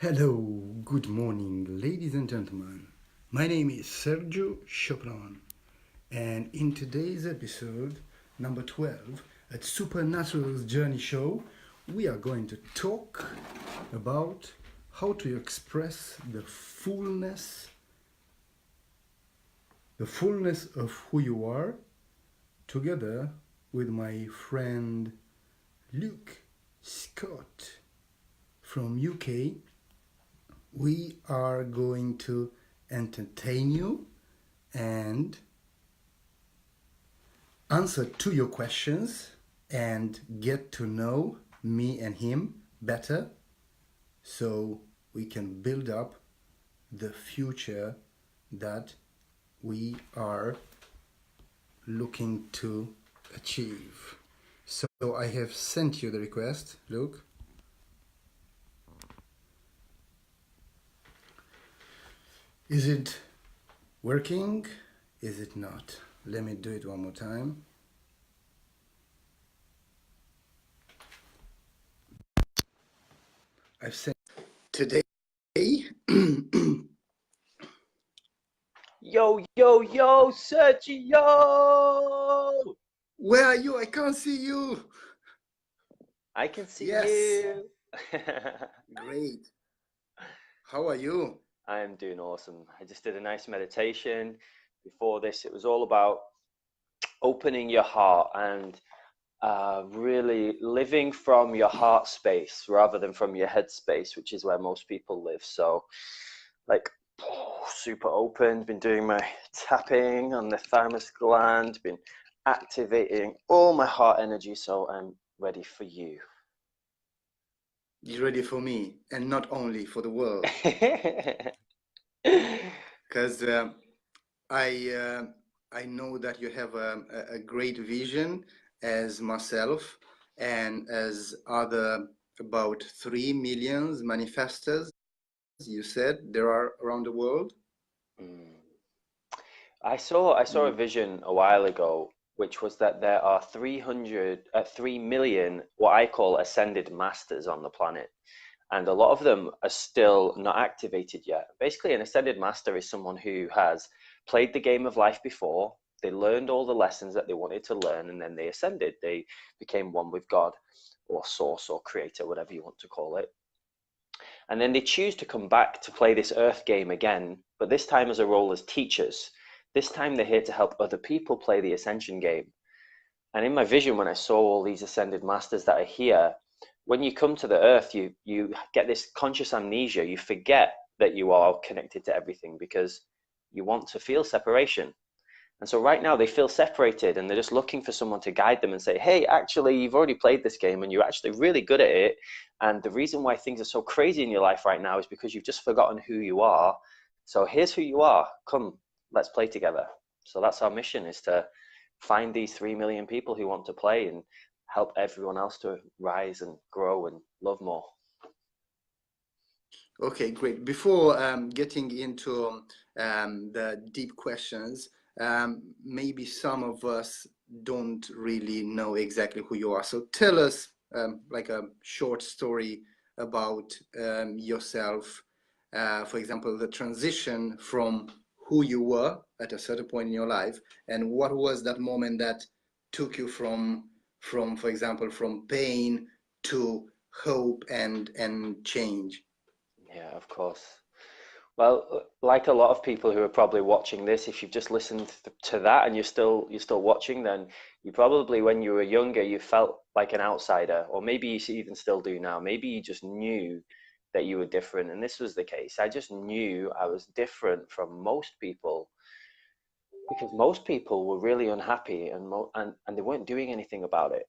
Hello, good morning, ladies and gentlemen. My name is Sergio Chopin, and in today's episode, number 12, at SuperNatural's Journey Show, we are going to talk about how to express the fullness of who you are, together with my friend Luke Scott from UK. We are going to entertain you and answer to your questions and get to know me and him better so we can build up the future that we are looking to achieve. So I have sent you the request, Luke. Is it working? Is it not? Let me do it one more time. I've sent today. Yo, Sergio! Where are you? I can't see you. I can see Yes, you. great. How are you? I am doing awesome. I just did a nice meditation. Before this, it was all about opening your heart and really living from your heart space rather than from your head space, which is where most people live. So, like, super open, been doing my tapping on the thymus gland, been activating all my heart energy, so I'm ready for you. You ready for me, and not only for the world? Because I uh, I know that you have a great vision as myself and as other about 3 million manifestors. You said there are around the world. Mm. I saw a Mm. vision a while ago, which was that there are 3 million what I call ascended masters on the planet, and a lot of them are still not activated yet. Basically, an ascended master is someone who has played the game of life before. They learned all the lessons that they wanted to learn, and then they ascended. They became one with God, or source, or creator, whatever you want to call it. And then they choose to come back to play this earth game again, but this time as a role as teachers. This time they're here to help other people play the ascension game. And in my vision, when I saw all these ascended masters that are here, when you come to the earth, you get this conscious amnesia. You forget that you are connected to everything because you want to feel separation. And so right now they feel separated and they're just looking for someone to guide them and say, hey, actually, you've already played this game and you're actually really good at it. And the reason why things are so crazy in your life right now is because you've just forgotten who you are. So here's who you are. Come, let's play together. So that's our mission, is to find these 3 million people who want to play and help everyone else to rise and grow and love more. Okay, great. Before getting into the deep questions, maybe some of us don't really know exactly who you are. So tell us like a short story about yourself. For example, the transition from who you were at a certain point in your life, and what was that moment that took you from, for example, from pain to hope and change. Yeah, of course. Well, like a lot of people who are probably watching this, if you've just listened to that and you're still watching, then you probably, when you were younger, you felt like an outsider, or maybe you even still do now. Maybe you just knew that you were different, and this was the case. I just knew I was different from most people because most people were really unhappy and they weren't doing anything about it.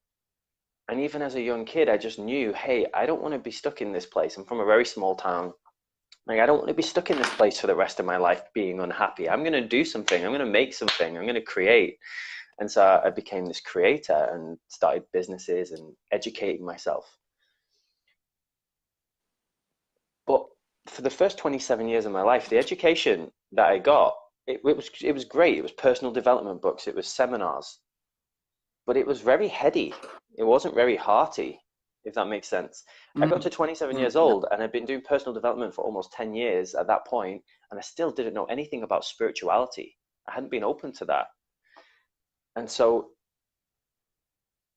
And even as a young kid, I just knew, hey, I don't want to be stuck in this place. I'm from a very small town. Like, I don't want to be stuck in this place for the rest of my life being unhappy. I'm going to do something. I'm going to make something. I'm going to create. And so I became this creator and started businesses and educating myself. But for the first 27 years of my life, the education that I got, it was great. It was personal development books. It was seminars, but it was very heady. It wasn't very hearty. if that makes sense. I got Mm, to 27 years yeah. old and I'd been doing personal development for almost 10 years at that point, and I still didn't know anything about spirituality. I hadn't been open to that. And so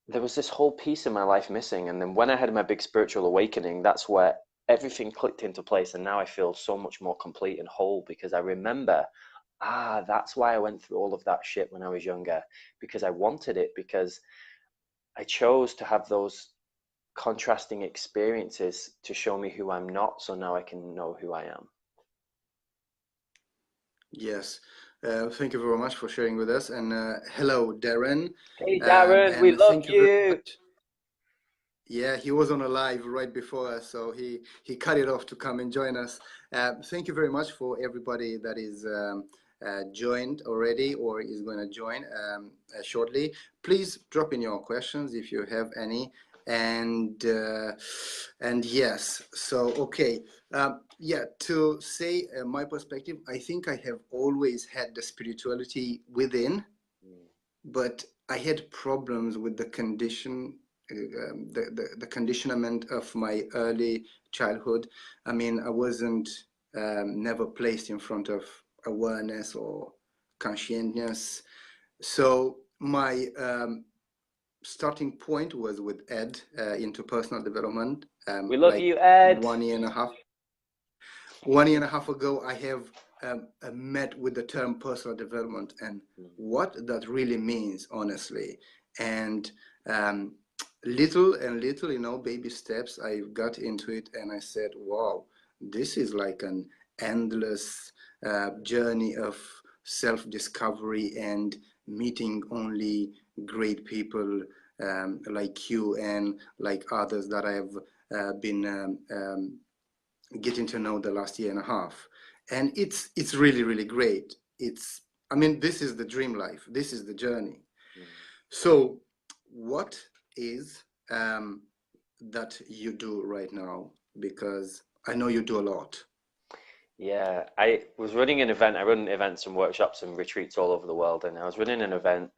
there was this whole piece in my life missing. And then when I had my big spiritual awakening, that's where everything clicked into place. And now I feel so much more complete and whole because I remember, that's why I went through all of that shit when I was younger, because I wanted it, because I chose to have those contrasting experiences to show me who I'm not. So now I can know who I am. Yes. Thank you very much for sharing with us. And hello, Darren. Hey, Darren, we And love thank you very you. much. Yeah, he was on a live right before us, so he cut it off to come and join us. Thank you very much for everybody that is joined already or is going to join shortly. Please drop in your questions if you have any. And yes, so okay, yeah. To say my perspective, I think I have always had the spirituality within, but I had problems with the the conditionment of my early childhood. I mean, I wasn't never placed in front of awareness or conscientiousness. So my starting point was with Ed into personal development. We love Like you, Ed. 1 year and a half. 1 year and a half ago, I have met with the term personal development and what that really means, honestly. And little and little, you know, baby steps, I got into it and I said, wow, this is like an endless journey of self-discovery and meeting only great people like you and like others that I have been getting to know the last year and a half. And it's really, really great. I mean, this is the dream life. This is the journey. So what is that you do right now? Because I know you do a lot. Yeah, I was running an event. I run events and workshops and retreats all over the world, and I was running an event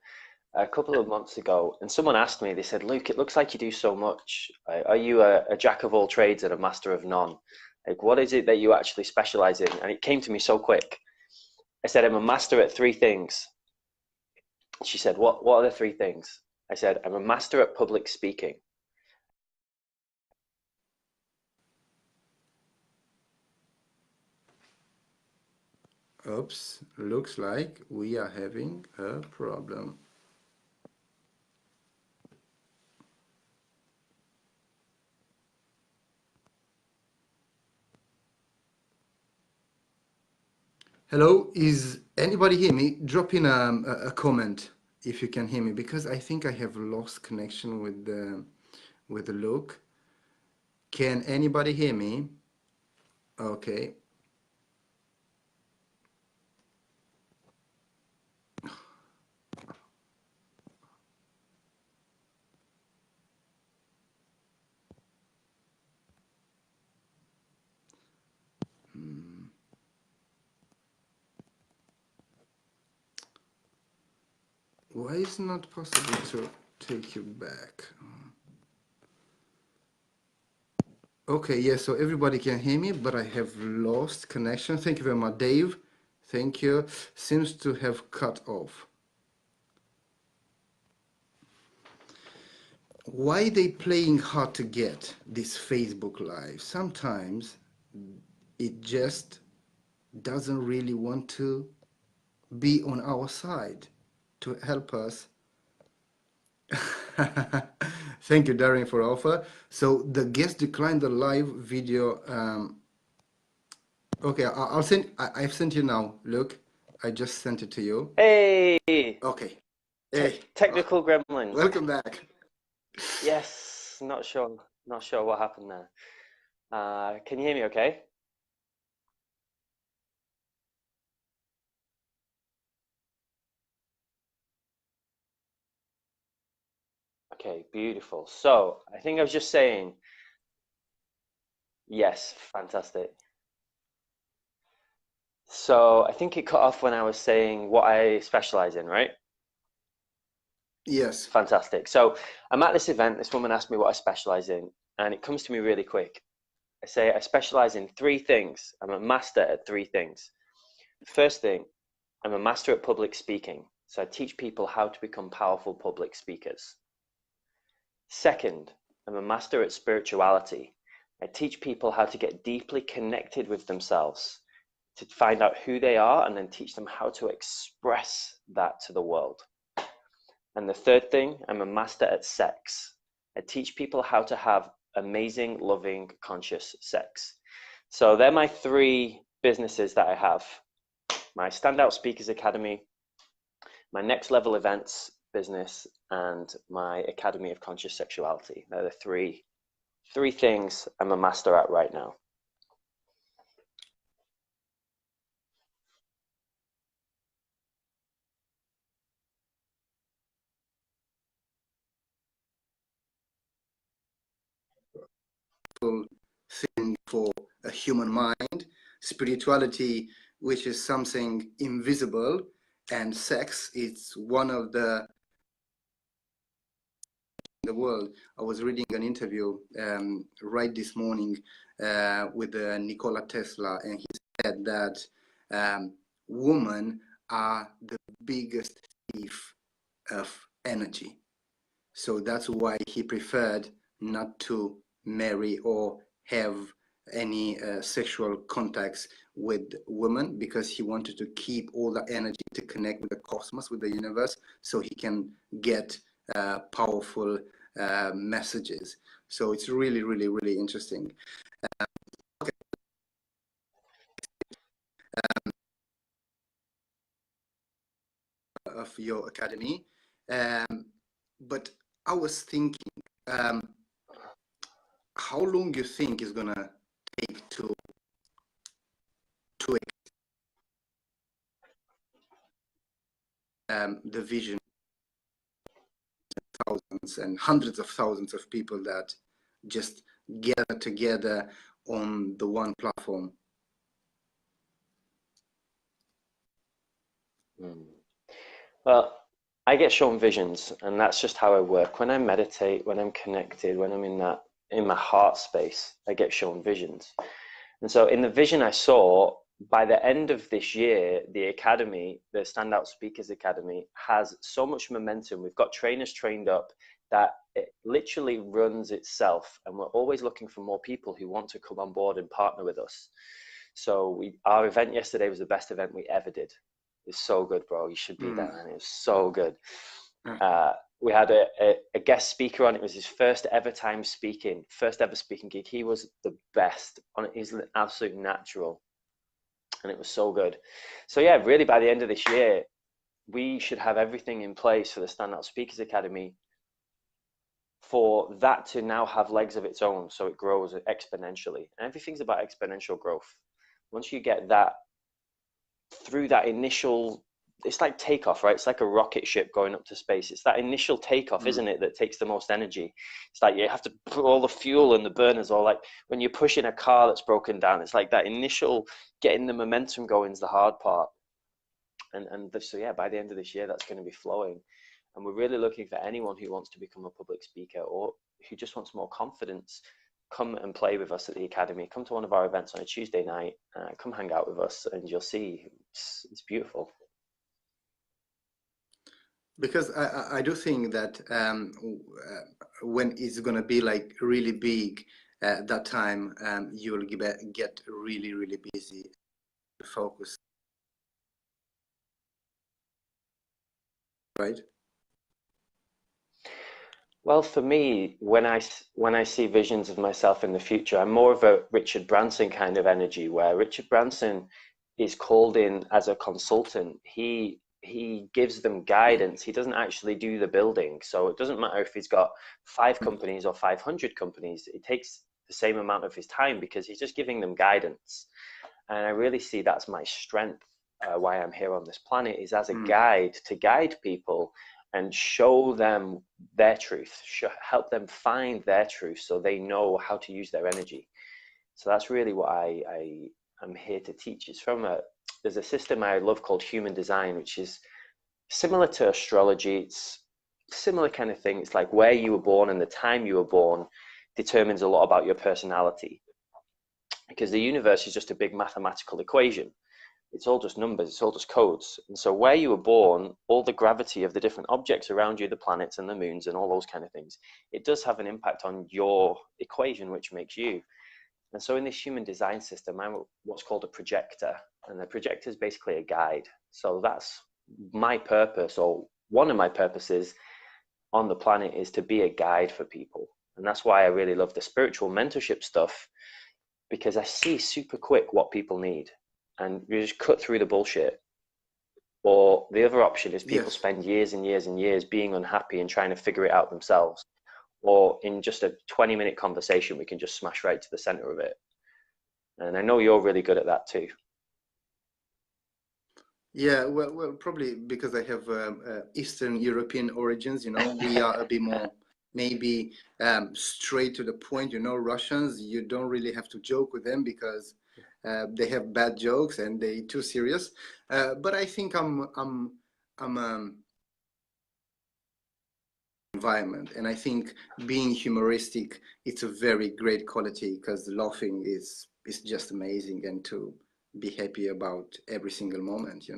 a couple of months ago, and someone asked me, they said, Luke, it looks like you do so much. Are you a jack of all trades and a master of none? Like, what is it that you actually specialize in? And it came to me so quick. I said, I'm a master at three things. She said, what are the three things? I said, I'm a master at public speaking. Oops, looks like we are having a problem. Hello, is anybody hear me? Drop in a comment if you can hear me, because I think I have lost connection with the look. Can anybody hear me? Okay. Why is it not possible to take you back? Okay, yes, so everybody can hear me, but I have lost connection. Thank you very much, Dave. Thank you. Seems to have cut off. Why they playing hard to get this Facebook Live? Sometimes it just doesn't really want to be on our side to help us. Thank you, Darren, for offer. So the guest declined the live video. Okay, I'll send. I've sent you now. Look, I just sent it to you. Hey, Okay. Hey, technical gremlins. welcome back. Yes, not sure what happened there. Can you hear me okay? Okay, beautiful. So I think I was just saying, yes, fantastic. So I think it cut off when I was saying what I specialize in, right? Yes. Fantastic. So I'm at this event. This woman asked me what I specialize in, and it comes to me really quick. I say I specialize in three things. I'm a master at three things. First thing, I'm a master at public speaking. So I teach people how to become powerful public speakers. Second, I'm a master at spirituality. I teach people how to get deeply connected with themselves, to find out who they are, and then teach them how to express that to the world. And the third thing, I'm a master at sex. I teach people how to have amazing, loving, conscious sex. So they're my three businesses that I have. My Standout Speakers Academy, my Next Level Events business, and my Academy of Conscious Sexuality. They're the three things I'm a master at right now. Thing for a human mind, spirituality, which is something invisible, and sex, it's one of the world. I was reading an interview right this morning with Nikola Tesla, and he said that women are the biggest thief of energy. So that's why he preferred not to marry or have any sexual contacts with women, because he wanted to keep all the energy to connect with the cosmos, with the universe, so he can get powerful messages. So it's really, really, really interesting. Okay. Of your academy, but I was thinking, how long you think is gonna take to the vision, thousands and hundreds of thousands of people that just gather together on the one platform? Well, I get shown visions, and that's just how I work. When I meditate, when I'm connected, when I'm in my heart space, I get shown visions. And so in the vision I saw, by the end of this year, the academy, the Standout Speakers Academy, has so much momentum. We've got trainers trained up that it literally runs itself, and we're always looking for more people who want to come on board and partner with us. So our event yesterday was the best event we ever did. It's so good, bro. You should be there, man. It was so good. We had a guest speaker on. It was his first ever speaking gig. He was the best on it. He's an absolute natural, and it was so good. So yeah, really, by the end of this year, we should have everything in place for the Standout Speakers Academy, for that to now have legs of its own, so it grows exponentially. And everything's about exponential growth. Once you get that through that initial, it's like takeoff, right? It's like a rocket ship going up to space. It's that initial takeoff, isn't it, that takes the most energy. It's like you have to put all the fuel and the burners, or like when you're pushing a car that's broken down. It's like that initial getting the momentum going is the hard part. So yeah, by the end of this year, that's going to be flowing. And we're really looking for anyone who wants to become a public speaker, or who just wants more confidence. Come and play with us at the academy. Come to one of our events on a Tuesday night. Come hang out with us, and you'll see it's beautiful. Because I do think that when it's going to be like really big at that time, you will get really, really busy, focus, right? Well, for me, when I see visions of myself in the future, I'm more of a Richard Branson kind of energy, where Richard Branson is called in as a consultant. He gives them guidance. He doesn't actually do the building. So it doesn't matter if he's got 5 companies or 500 companies. It takes the same amount of his time, because he's just giving them guidance. And I really see that's my strength. Why I'm here on this planet is as a guide, to guide people and show them their truth, help them find their truth, so they know how to use their energy. So that's really what I'm here to teach. It's there's a system I love called human design, which is similar to astrology. similar kind of thing. It's like where you were born and the time you were born determines a lot about your personality, because the universe is just a big mathematical equation. It's all just numbers, it's all just codes. And so where you were born, all the gravity of the different objects around you, the planets and the moons and all those kind of things, it does have an impact on your equation, which makes you. And so in this human design system, I'm what's called a projector, and the projector is basically a guide. So that's my purpose, or one of my purposes on the planet, is to be a guide for people. And that's why I really love the spiritual mentorship stuff, because I see super quick what people need, and you just cut through the bullshit. Or the other option is people Yes. spend years and years and years being unhappy and trying to figure it out themselves. Or in just a 20-minute conversation, we can just smash right to the center of it. And I know you're really good at that too. Yeah, well, probably because I have Eastern European origins, we are a bit more maybe straight to the point. Russians, you don't really have to joke with them because they have bad jokes and they too serious. But I think I'm environment, and I think being humoristic, it's a very great quality because laughing is just amazing, and to be happy about every single moment.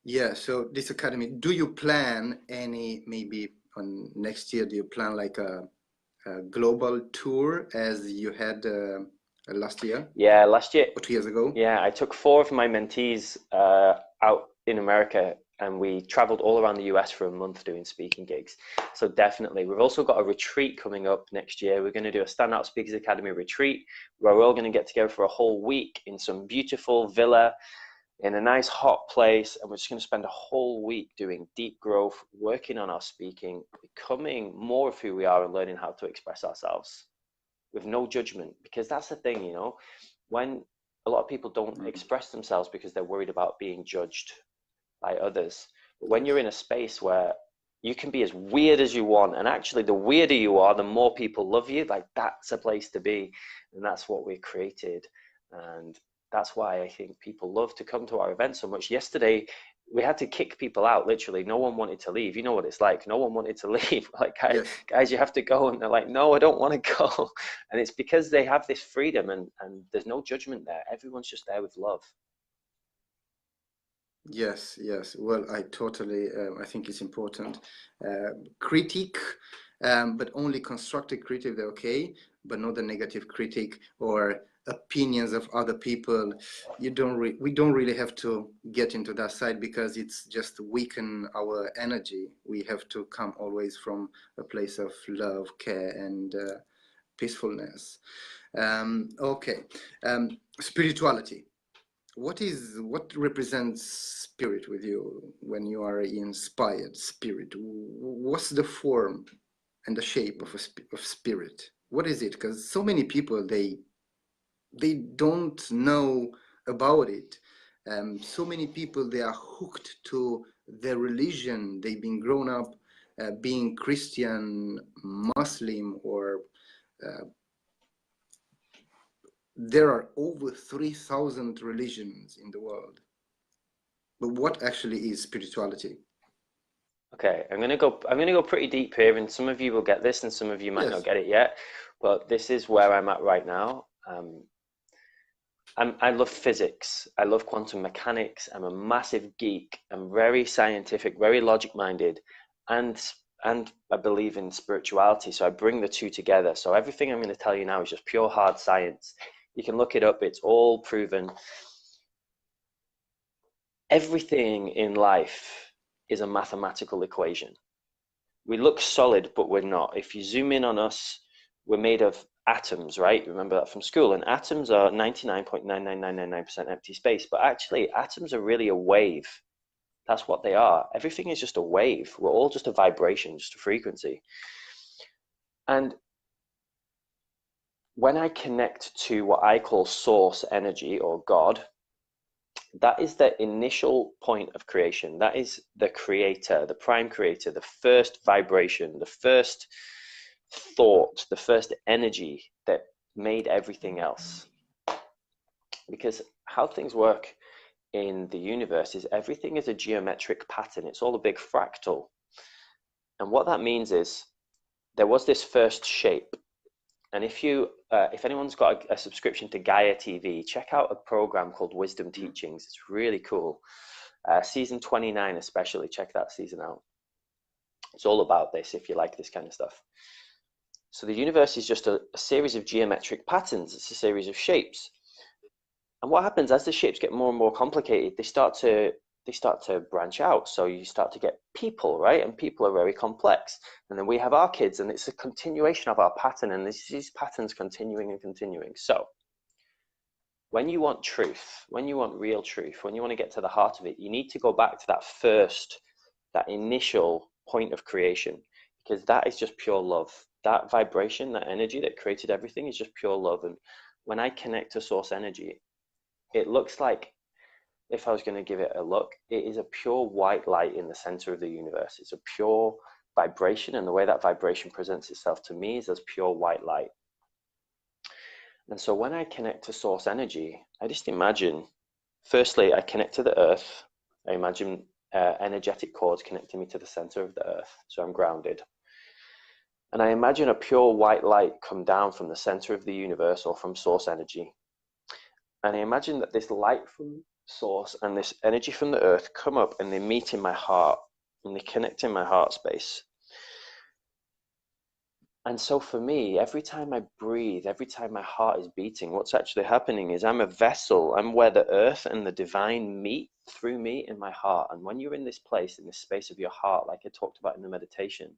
Yeah, so this academy, do you plan any, maybe on next year, do you plan like a global tour as you had last year Yeah, last year, or 2 years ago? yeah, I took 4 of my mentees out in America, and we traveled all around the US for a month doing speaking gigs. So definitely, we've also got a retreat coming up next year. We're going to do a Standout Speakers Academy retreat where we're all going to get together for a whole week in some beautiful villa in a nice hot place, and we're just going to spend a whole week doing deep growth, working on our speaking, becoming more of who we are and learning how to express ourselves with no judgment. Because that's the thing, when a lot of people don't express themselves because they're worried about being judged by others. But when you're in a space where you can be as weird as you want, and actually the weirder you are, the more people love you, like that's a place to be. And that's what we created. And that's why I think people love to come to our events so much. Yesterday, we had to kick people out. Literally, no one wanted to leave. You know what it's like. No one wanted to leave. Like, Yes. guys, you have to go. And they're like, no, I don't want to go. And it's because they have this freedom, and there's no judgment there. Everyone's just there with love. Yes, yes. Well, I totally, I think it's important. Critique, but only constructive critique, they're okay, but not the negative critique or opinions of other people. We don't really have to get into that side because it's just weaken our energy. We have to come always from a place of love, care, and peacefulness. Okay. Spirituality. What represents spirit with you when you are inspired spirit? What's the form and the shape of of spirit? What is it? Because so many people they don't know about it. So many people, they are hooked to their religion. They've been grown up being Christian, Muslim, or there are over 3,000 religions in the world. But what actually is spirituality? Okay, I'm gonna go pretty deep here, and some of you will get this, and some of you might not Yes. get it yet. But this is where I'm at right now. I love physics. I love quantum mechanics. I'm a massive geek. I'm very scientific, very logic minded, and and I believe in spirituality. So I bring the two together. So everything I'm going to tell you now is just pure hard science. You can look it up. It's all proven. Everything in life is a mathematical equation. We look solid, but we're not. If you zoom in on us, we're made of atoms, right? Remember that from school. And atoms are 99.99999% empty space. But actually, atoms are really a wave. That's what they are. Everything is just a wave. We're all just a vibration, just a frequency. And when I connect to what I call source energy or God, that is the initial point of creation. That is the creator, the prime creator, the first vibration, the first thought, the first energy that made everything else. Because how things work in the universe is everything is a geometric pattern. It's all a big fractal. And what that means is there was this first shape. And if anyone's got a subscription to Gaia TV, check out a program called Wisdom Teachings. It's really cool. Season 29 especially, check that season out. It's all about this if you like this kind of stuff. So the universe is just a series of geometric patterns. It's a series of shapes. And what happens as the shapes get more and more complicated, they start to branch out. So you start to get people, right? And people are very complex. And then we have our kids, and it's a continuation of our pattern, and these patterns continuing and continuing. So when you want truth, when you want real truth, when you want to get to the heart of it, you need to go back to that initial point of creation, because that is just pure love. That vibration, that energy that created everything is just pure love. And when I connect to source energy, it looks like, if I was going to give it a look, it is a pure white light in the center of the universe. It's a pure vibration, and the way that vibration presents itself to me is as pure white light. And so when I connect to source energy, I just imagine, firstly, I connect to the earth. I imagine energetic cords connecting me to the center of the earth, so I'm grounded. And I imagine a pure white light come down from the center of the universe, or from source energy. And I imagine that this light from source and this energy from the earth come up, and they meet in my heart, and they connect in my heart space. And so for me, every time I breathe, every time my heart is beating, what's actually happening is I'm a vessel. I'm where the earth and the divine meet through me in my heart. And when you're in this place, in this space of your heart, like I talked about in the meditation,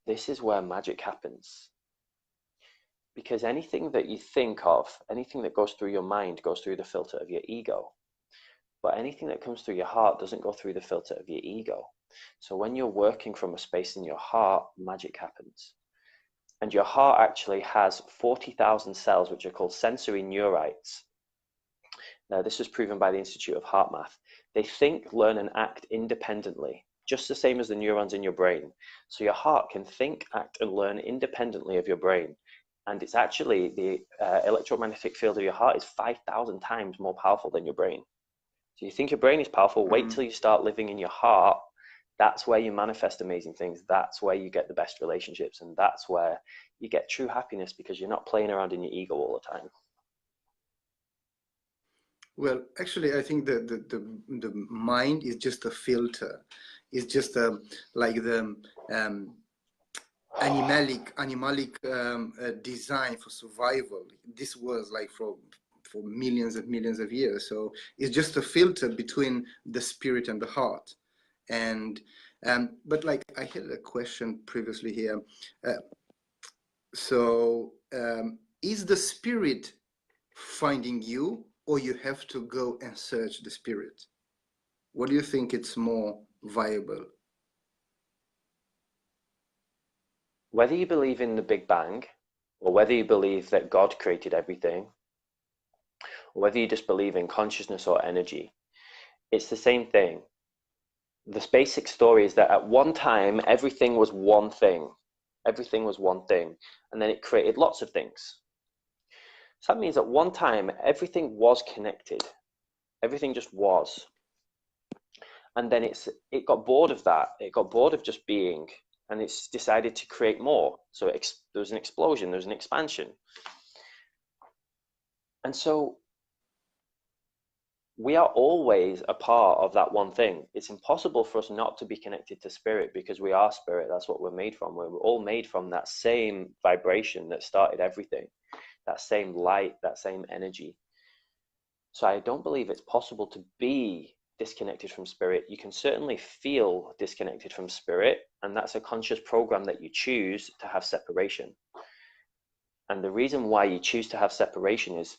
this is where magic happens. Because anything that you think of, anything that goes through your mind goes through the filter of your ego. But anything that comes through your heart doesn't go through the filter of your ego. So when you're working from a space in your heart, magic happens. And your heart actually has 40,000 cells, which are called sensory neurites. Now, this was proven by the Institute of Heart Math. They think, learn, and act independently, just the same as the neurons in your brain. So your heart can think, act, and learn independently of your brain. And it's actually, the electromagnetic field of your heart is 5,000 times more powerful than your brain. So you think your brain is powerful, wait till you start living in your heart. That's where you manifest amazing things. That's where you get the best relationships. And that's where you get true happiness, because you're not playing around in your ego all the time. Well, actually, I think that the mind is just a filter. It's just like the animalic design for survival. This was like for millions and millions of years. So it's just a filter between the spirit and the heart. And but like I had a question previously here. Is the spirit finding you, or you have to go and search the spirit? What do you think it's more viable? Whether you believe in the Big Bang, or whether you believe that God created everything, or whether you just believe in consciousness or energy, it's the same thing. The basic story is that at one time, everything was one thing. Everything was one thing. And then it created lots of things. So that means at one time, everything was connected. Everything just was. And then it got bored of that. It got bored of just being, and it's decided to create more. So there was an explosion, there's an expansion. And so we are always a part of that one thing. It's impossible for us not to be connected to spirit, because we are spirit. That's what we're made from. We're all made from that same vibration that started everything, that same light, that same energy. So I don't believe it's possible to be disconnected from spirit. You can certainly feel disconnected from spirit, and that's a conscious program that you choose to have separation. And the reason why you choose to have separation is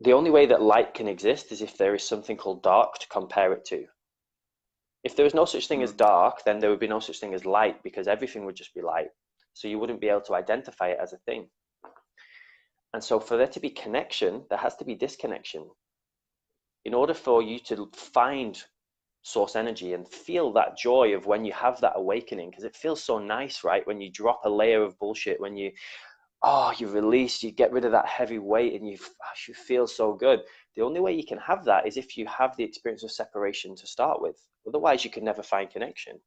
the only way that light can exist is if there is something called dark to compare it to. If there was no such thing as dark, then there would be no such thing as light, because everything would just be light. So you wouldn't be able to identify it as a thing. And so for there to be connection, there has to be disconnection. In order for you to find source energy and feel that joy of when you have that awakening, because it feels so nice, right? When you drop a layer of bullshit, when you, oh, you release, you get rid of that heavy weight, and you feel so good. The only way you can have that is if you have the experience of separation to start with. Otherwise, you can never find connection.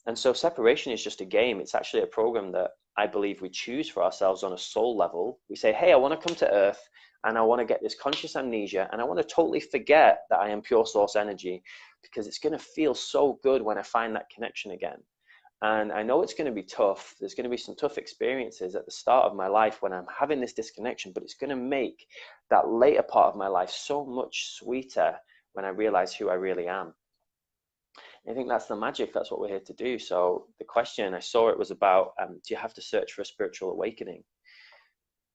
And so separation is just a game. It's actually a program that I believe we choose for ourselves on a soul level. We say, hey, I want to come to Earth and I want to get this conscious amnesia and I want to totally forget that I am pure source energy, because it's going to feel so good when I find that connection again. And I know it's going to be tough. There's going to be some tough experiences at the start of my life when I'm having this disconnection, but it's going to make that later part of my life so much sweeter when I realize who I really am. I think that's the magic. That's what we're here to do. So the question, I saw it was about, do you have to search for a spiritual awakening?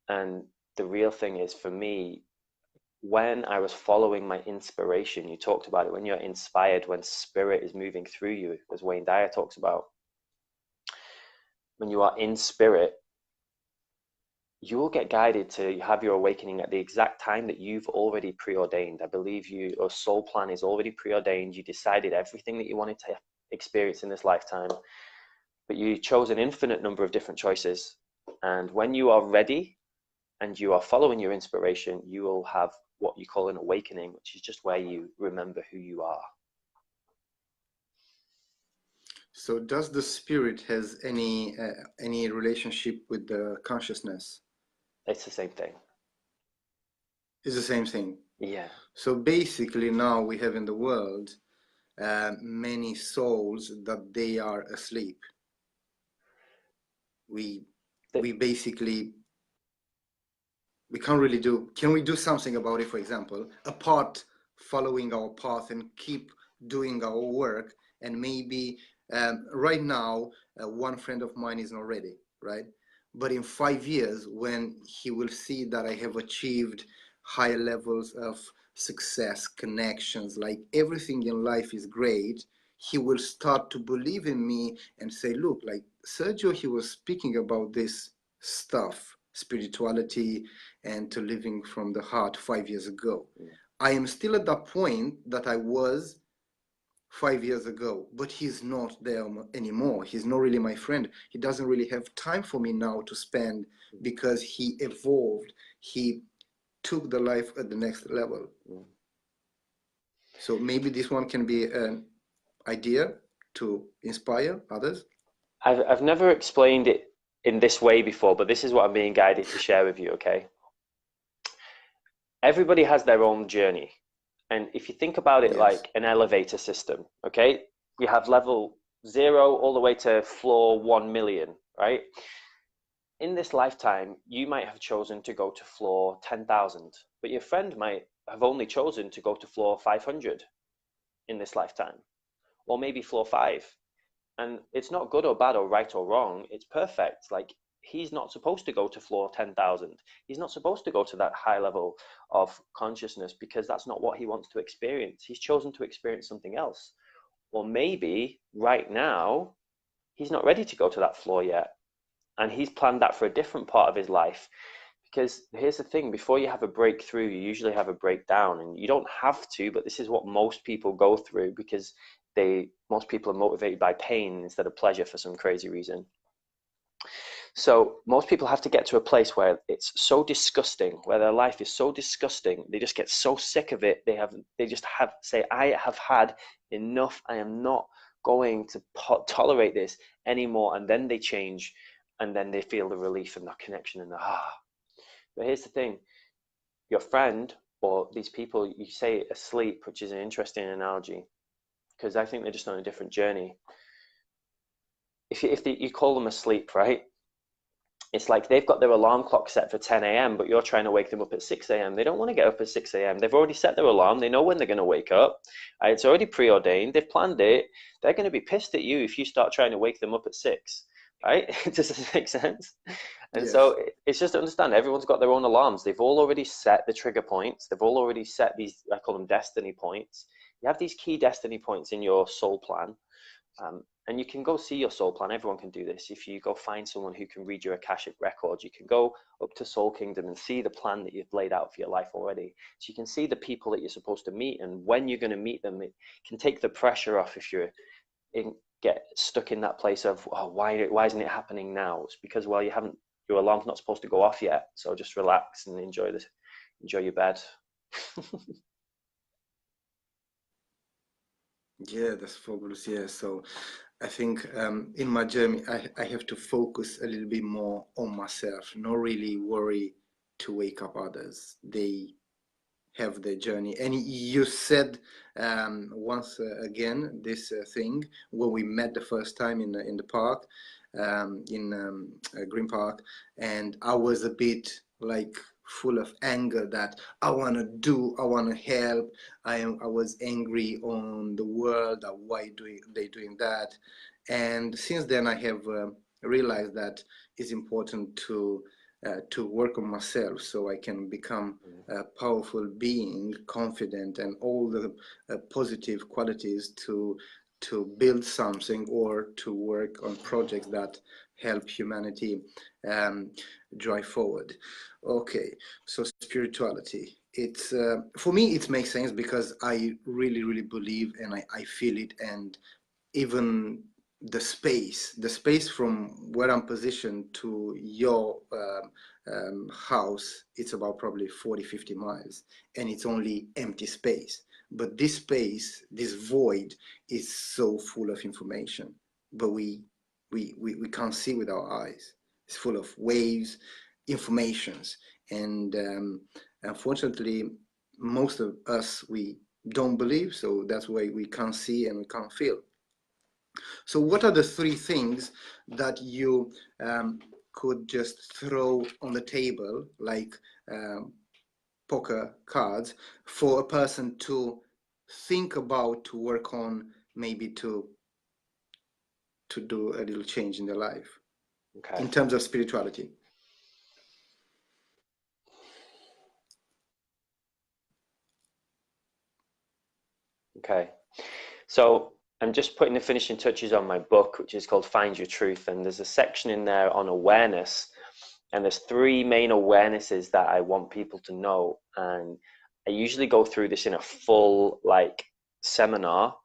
And the real thing is, for me, when I was following my inspiration, you talked about it, when you're inspired, when spirit is moving through you, as Wayne Dyer talks about, when you are in spirit, you will get guided to have your awakening at the exact time that you've already preordained. I believe your soul plan is already preordained. You decided everything that you wanted to experience in this lifetime, but you chose an infinite number of different choices. And when you are ready and you are following your inspiration, you will have what you call an awakening, which is just where you remember who you are. So does the spirit has any relationship with the consciousness? It's the same thing. It's the same thing. Yeah. So basically now we have in the world many souls that they are asleep. We basically, we can't really do, can we do something about it, for example, apart following our path and keep doing our work? And maybe right now, one friend of mine is not ready, right? But in 5 years, when he will see that I have achieved higher levels of success, connections, like everything in life is great, he will start to believe in me and say, look, like Sergio, he was speaking about this stuff, spirituality and to living from the heart 5 years ago. Yeah. I am still at that point that I was 5 years ago, but he's not there anymore. He's not really my friend. He doesn't really have time for me now to spend because he evolved. He took the life at the next level. So maybe this one can be an idea to inspire others. I've never explained it in this way before, but this is what I'm being guided to share with you, okay? Everybody has their own journey. And if you think about it, Yes, like an elevator system, okay? You have level 0 all the way to floor 1 million, right? In this lifetime, you might have chosen to go to floor 10,000, but your friend might have only chosen to go to floor 500 in this lifetime, or maybe floor 5. And it's not good or bad or right or wrong. It's perfect. Like, he's not supposed to go to floor 10,000. He's not supposed to go to that high level of consciousness because that's not what he wants to experience. He's chosen to experience something else. Or maybe right now, he's not ready to go to that floor yet. And he's planned that for a different part of his life. Because here's the thing, before you have a breakthrough, you usually have a breakdown. And you don't have to, but this is what most people go through because most people are motivated by pain instead of pleasure for some crazy reason. So most people have to get to a place where it's so disgusting, where their life is so disgusting, they just get so sick of it. They just have say, I have had enough. I am not going to tolerate this anymore. And then they change, and then they feel the relief and that connection and the But here's the thing: your friend or these people, you say asleep, which is an interesting analogy, because I think they're just on a different journey. If you call them asleep, right? It's like they've got their alarm clock set for 10 a.m., but you're trying to wake them up at 6 a.m. They don't want to get up at 6 a.m. They've already set their alarm. They know when they're going to wake up. It's already preordained. They've planned it. They're going to be pissed at you if you start trying to wake them up at 6, right? Does this make sense? And yes. so it's just to understand everyone's got their own alarms. They've all already set the trigger points. They've all already set these, I call them destiny points. You have these key destiny points in your soul plan. And you can go see your soul plan. Everyone can do this. If you go find someone who can read your Akashic records, you can go up to Soul Kingdom and see the plan that you've laid out for your life already. So you can see the people that you're supposed to meet and when you're going to meet them. It can take the pressure off if you're get stuck in that place of, oh, why isn't it happening now? It's because, well, you haven't your alarm's not supposed to go off yet. So just relax and enjoy your bed. Yeah, that's fabulous. Yeah, so I think in my journey, I have to focus a little bit more on myself, not really worry to wake up others. They have their journey. And you said once again this thing when we met the first time in the park, in Green Park, and I was a bit like full of anger that I want to do, I want to help. I was angry on the world that why they doing that. And since then I have realized that it's important to work on myself so I can become a powerful being, confident, and all the positive qualities to build something or to work on projects that help humanity um, drive forward. Okay, so spirituality. It's for me, it makes sense because I really, really believe and I feel it, and even the space from where I'm positioned to your house, it's about probably 40-50 miles, and it's only empty space. But this space, this void, is so full of information, but we can't see with our eyes. It's full of waves, informations, and unfortunately, most of us, we don't believe, so that's why we can't see and we can't feel. So what are the three things that you could just throw on the table, like poker cards, for a person to think about, to work on, maybe to do a little change in their life in terms of spirituality? Okay. So I'm just putting the finishing touches on my book, which is called Find Your Truth. And there's a section in there on awareness. And there's three main awarenesses that I want people to know. And I usually go through this in a full seminar.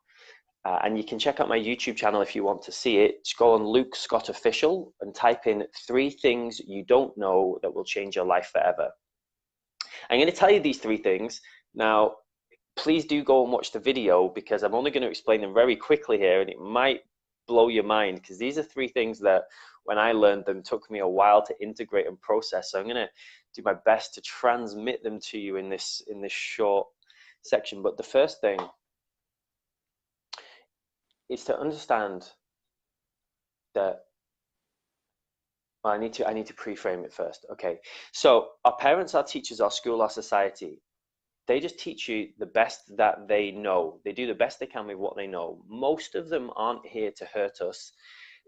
And you can check out my YouTube channel if you want to see it. Just go on Luke Scott Official and type in 3 things you don't know that will change your life forever. I'm going to tell you these 3 things. Now, please do go and watch the video because I'm only going to explain them very quickly here, and it might blow your mind because these are 3 things that when I learned them took me a while to integrate and process. So I'm going to do my best to transmit them to you in this short section. But the first thing is to understand that, well, I need to pre-frame it first. Okay, so our parents, our teachers, our school, our society, they just teach you the best that they know. They do the best they can with what they know. Most of them aren't here to hurt us.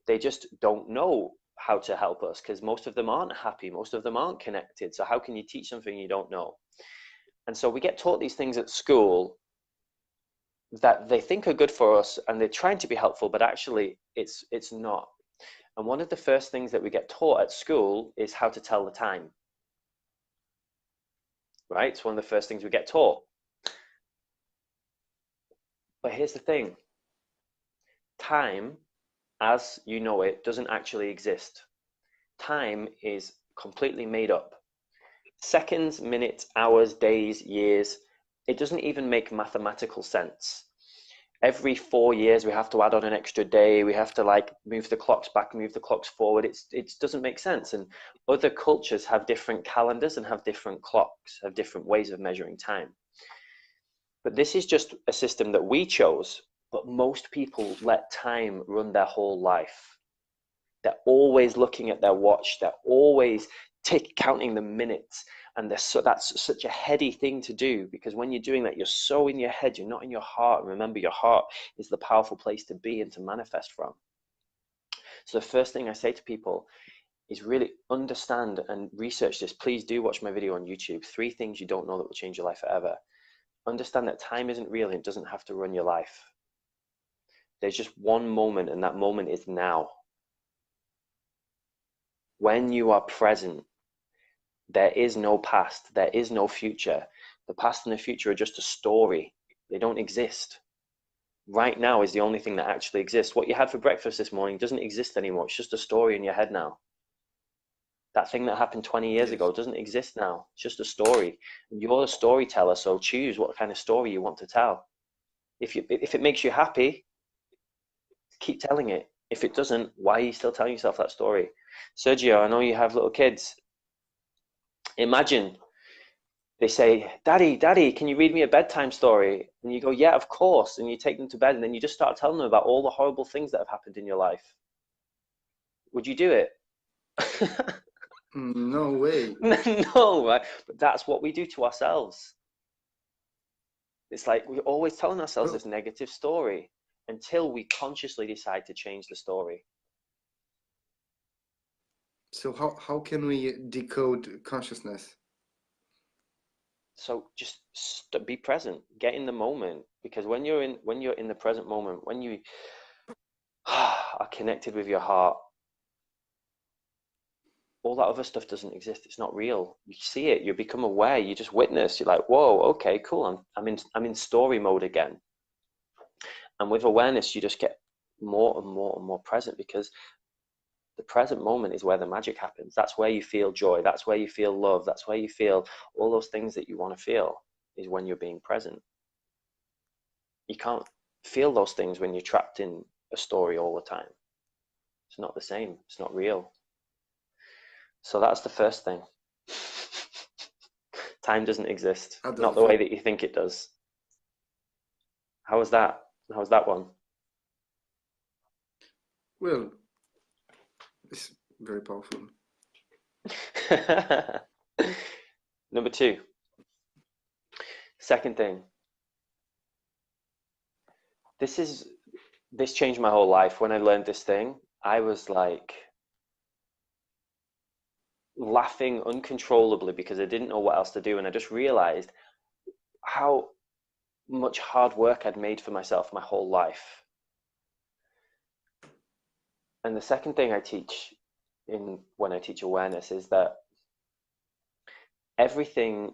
They just don't know how to help us because most of them aren't happy. Most of them aren't connected. So how can you teach something you don't know? And so we get taught these things at school that they think are good for us and they're trying to be helpful, but actually it's not. And one of the first things that we get taught at school is how to tell the time. Right? It's one of the first things we get taught. But here's the thing. Time, as you know it, doesn't actually exist. Time is completely made up. Seconds, minutes, hours, days, years, it doesn't even make mathematical sense. Every 4 years we have to add on an extra day, we have to move the clocks back, move the clocks forward. It doesn't make sense. And other cultures have different calendars and have different clocks, have different ways of measuring time. But this is just a system that we chose, but most people let time run their whole life. They're always looking at their watch, they're always counting the minutes. And that's such a heady thing to do because when you're doing that, you're so in your head, you're not in your heart. And remember, your heart is the powerful place to be and to manifest from. So the first thing I say to people is really understand and research this. Please do watch my video on YouTube. 3 things you don't know that will change your life forever. Understand that time isn't real and it doesn't have to run your life. There's just one moment, and that moment is now. When you are present, there is no past, there is no future. The past and the future are just a story. They don't exist. Right now is the only thing that actually exists. What you had for breakfast this morning doesn't exist anymore. It's just a story in your head now. That thing that happened 20 years Yes. ago doesn't exist now. It's just a story. You're a storyteller, so choose what kind of story you want to tell. If it makes you happy, keep telling it. If it doesn't, why are you still telling yourself that story? Sergio, I know you have little kids. Imagine they say, Daddy, Daddy, can you read me a bedtime story? And you go, yeah, of course. And you take them to bed, and then you just start telling them about all the horrible things that have happened in your life. Would you do it? No way. No, right? But that's what we do to ourselves. It's like we're always telling ourselves So, this negative story until we consciously decide to change the story. so how can we decode consciousness? So just be present, get in the moment, because when you're in the present moment, when you are connected with your heart, all that other stuff doesn't exist. It's not real. You see it, you become aware, you just witness. You're like, whoa, okay, cool. I'm in story mode again. And with awareness, you just get more and more and more present, because the present moment is where the magic happens. That's where you feel joy. That's where you feel love. That's where you feel all those things that you want to feel, is when you're being present. You can't feel those things when you're trapped in a story all the time. It's not the same. It's not real. So that's the first thing. Time doesn't exist. I Not don't the way think. that you think it does. How was that? How was that one? Well, it's very powerful. Number two. Second thing. This changed my whole life. When I learned this thing, I was like laughing uncontrollably because I didn't know what else to do. And I just realized how much hard work I'd made for myself my whole life. And the second thing I teach when I teach awareness is that everything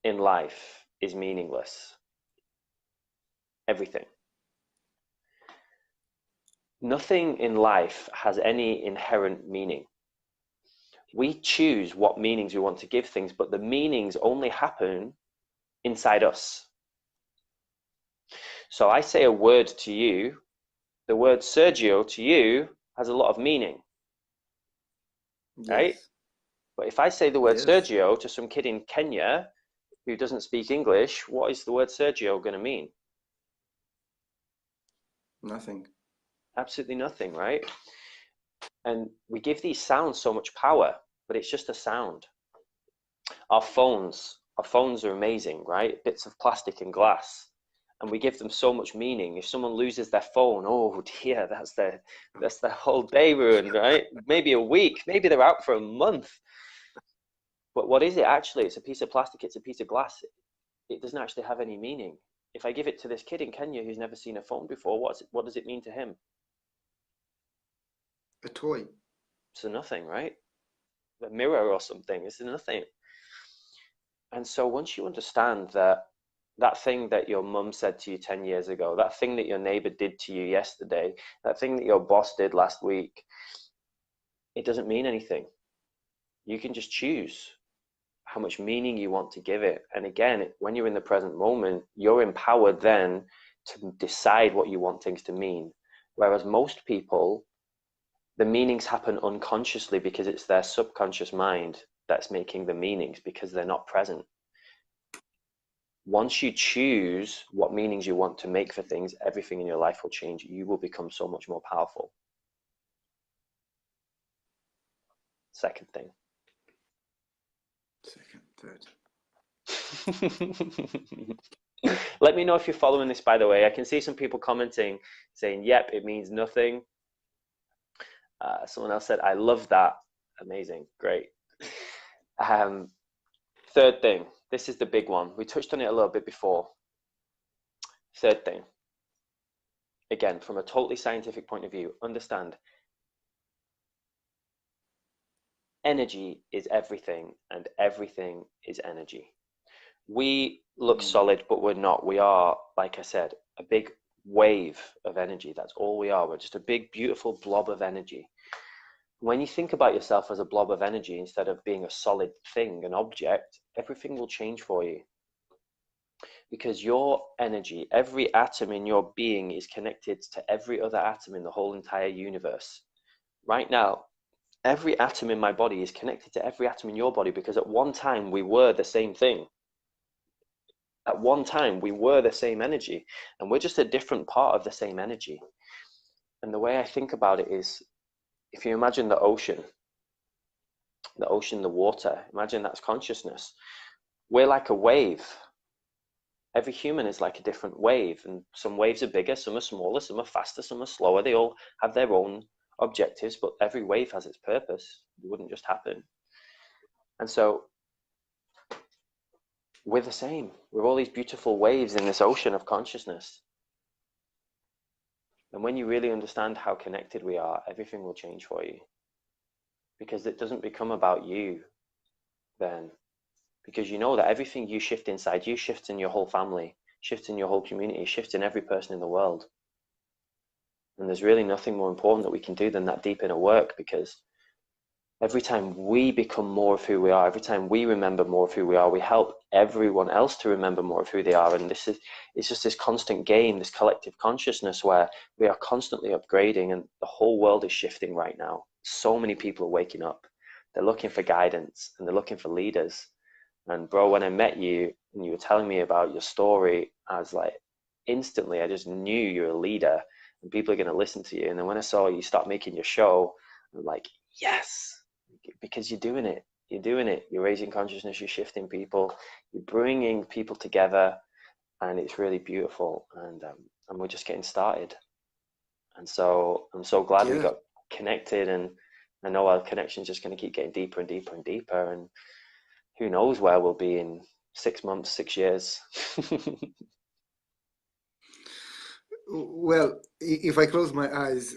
in life is meaningless. Everything. Nothing in life has any inherent meaning. We choose what meanings we want to give things, but the meanings only happen inside us. So I say a word to you, the word Sergio to you has a lot of meaning, right? Yes. But if I say the word Yes. Sergio to some kid in Kenya who doesn't speak English, what is the word Sergio going to mean? Nothing. Absolutely nothing, right? And we give these sounds so much power, but it's just a sound. Our phones are amazing, right? Bits of plastic and glass. And we give them so much meaning. If someone loses their phone, oh dear, that's their whole day ruined, right? Maybe a week, maybe they're out for a month. But what is it actually? It's a piece of plastic, it's a piece of glass. It doesn't actually have any meaning. If I give it to this kid in Kenya who's never seen a phone before, what does it mean to him? A toy. It's a nothing, right? A mirror or something, it's a nothing. And so once you understand that that thing that your mum said to you 10 years ago, that thing that your neighbor did to you yesterday, that thing that your boss did last week, it doesn't mean anything. You can just choose how much meaning you want to give it. And again, when you're in the present moment, you're empowered then to decide what you want things to mean. Whereas most people, the meanings happen unconsciously because it's their subconscious mind that's making the meanings because they're not present. Once you choose what meanings you want to make for things, everything in your life will change. You will become so much more powerful. Second thing. Second, third. Let me know if you're following this, by the way. I can see some people commenting saying, yep, it means nothing. Someone else said, I love that. Amazing. Great. Third thing. This is the big one. We touched on it a little bit before. Third thing. Again, from a totally scientific point of view, understand energy is everything and everything is energy. We look solid, but we're not. We are, like I said, a big wave of energy. That's all we are. We're just a big, beautiful blob of energy. When you think about yourself as a blob of energy instead of being a solid thing, an object, everything will change for you. Because your energy, every atom in your being is connected to every other atom in the whole entire universe. Right now, every atom in my body is connected to every atom in your body because at one time we were the same thing. At one time we were the same energy, and we're just a different part of the same energy. And the way I think about it is, if you imagine the ocean, the water, imagine that's consciousness. We're like a wave. Every human is like a different wave, and some waves are bigger, some are smaller, some are faster, some are slower. They all have their own objectives, but every wave has its purpose. It wouldn't just happen. And so we're the same. We're all these beautiful waves in this ocean of consciousness. And when you really understand how connected we are, everything will change for you. Because it doesn't become about you then. Because you know that everything you shift inside you shifts in your whole family, shifts in your whole community, shifts in every person in the world. And there's really nothing more important that we can do than that deep inner work, because every time we become more of who we are, every time we remember more of who we are, we help everyone else to remember more of who they are. And it's just this constant game, this collective consciousness where we are constantly upgrading, and the whole world is shifting right now. So many people are waking up. They're looking for guidance and they're looking for leaders. And bro, when I met you and you were telling me about your story, I was like, instantly, I just knew you're a leader and people are going to listen to you. And then when I saw you start making your show, I'm like, yes, because you're doing it. You're doing it. You're raising consciousness. You're shifting people. You're bringing people together, and it's really beautiful. And we're just getting started. And so I'm so glad we Yeah. got connected, and I know our connection is just going to keep getting deeper and deeper and deeper. And who knows where we'll be in 6 months, 6 years. Well, if I close my eyes,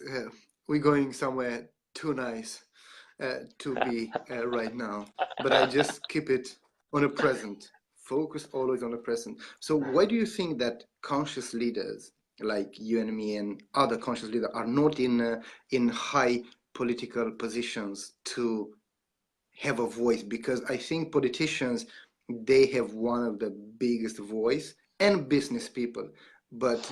we're going somewhere too nice to be right now. But I just keep it on a present. Focus always on the present. So why do you think that conscious leaders like you and me and other conscious leaders are not in high political positions to have a voice? Because I think politicians, they have one of the biggest voice, and business people, but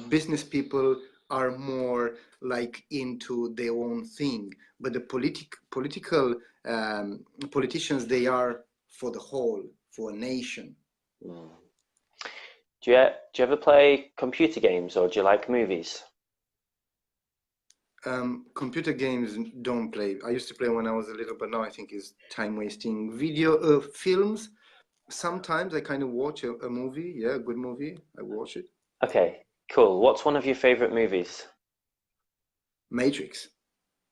business people are more like into their own thing, but the political politicians, they are for the whole, for a nation. Mm. Do you ever play computer games, or do you like movies? Computer games don't play. I used to play when I was a little, but now I think it's time wasting. Video films, sometimes I kind of watch a movie. Yeah, a good movie, I watch it. Okay, cool. What's one of your favorite movies? Matrix.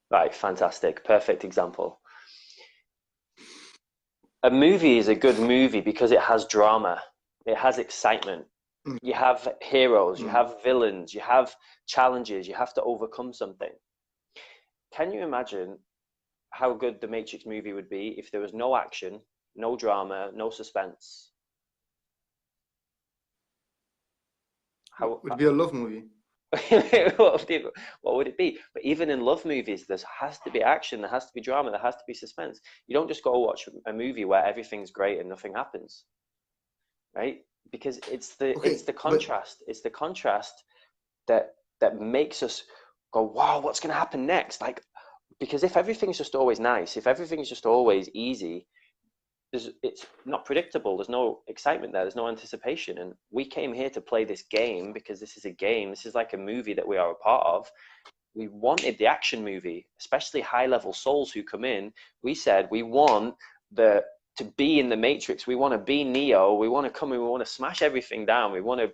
Right, fantastic. Perfect example. A movie is a good movie because it has drama, it has excitement. Mm, You have heroes, you mm. have villains, you have challenges, you have to overcome something. Can you imagine how good the Matrix movie would be if there was no action, no drama, no suspense? How Would be a love movie. what would it be? But even in love movies, there has to be action, there has to be drama, there has to be suspense. You don't just go watch a movie where everything's great and nothing happens, right? Because Okay, but it's the contrast that makes us go, wow, what's going to happen next? Like, because if everything's just always nice, if everything's just always easy, it's not predictable. There's no excitement there. There's no anticipation. And we came here to play this game because this is a game. This is like a movie that we are a part of. We wanted the action movie, especially high level souls who come in. We said we want to be in the Matrix. We want to be Neo. We want to come in. We want to smash everything down. We want to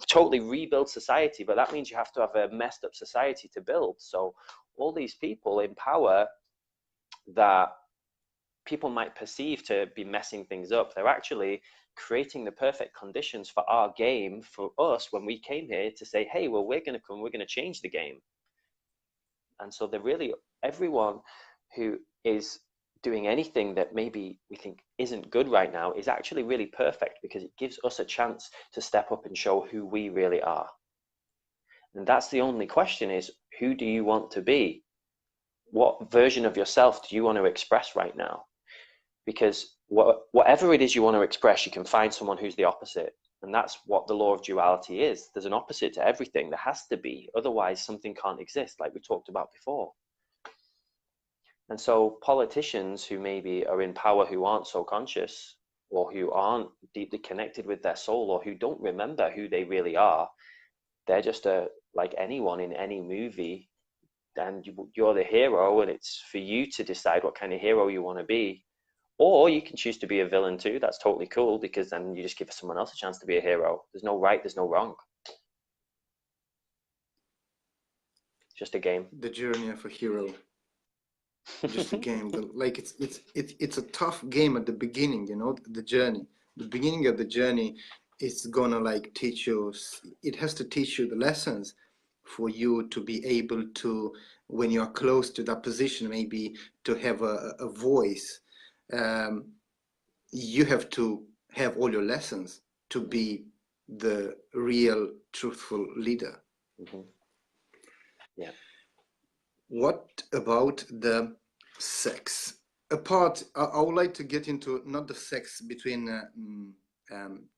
totally rebuild society. But that means you have to have a messed up society to build. So all these people in power that people might perceive to be messing things up, they're actually creating the perfect conditions for our game, for us, when we came here to say, hey, well, we're going to come, we're going to change the game. And so they're really, everyone who is doing anything that maybe we think isn't good right now is actually really perfect, because it gives us a chance to step up and show who we really are. And that's the only question, is who do you want to be? what version of yourself do you want to express right now? Because whatever it is you want to express, you can find someone who's the opposite. And that's what the law of duality is. There's an opposite to everything. There has to be. Otherwise, something can't exist, like we talked about before. And so politicians who maybe are in power, who aren't so conscious, or who aren't deeply connected with their soul, or who don't remember who they really are, they're just like anyone in any movie. And you're the hero, and it's for you to decide what kind of hero you want to be. Or you can choose to be a villain too. That's totally cool, because then you just give someone else a chance to be a hero. There's no right, there's no wrong. It's just a game. The journey of a hero. Just a game. Like it's a tough game at the beginning, you know, the journey. The beginning of the journey, it's gonna like teach you, it has to teach you the lessons for you to be able to, when you are close to that position, maybe to have a voice. You have to have all your lessons to be the real truthful leader. Yeah. What about the sex? Apart, I would like to get into not the sex between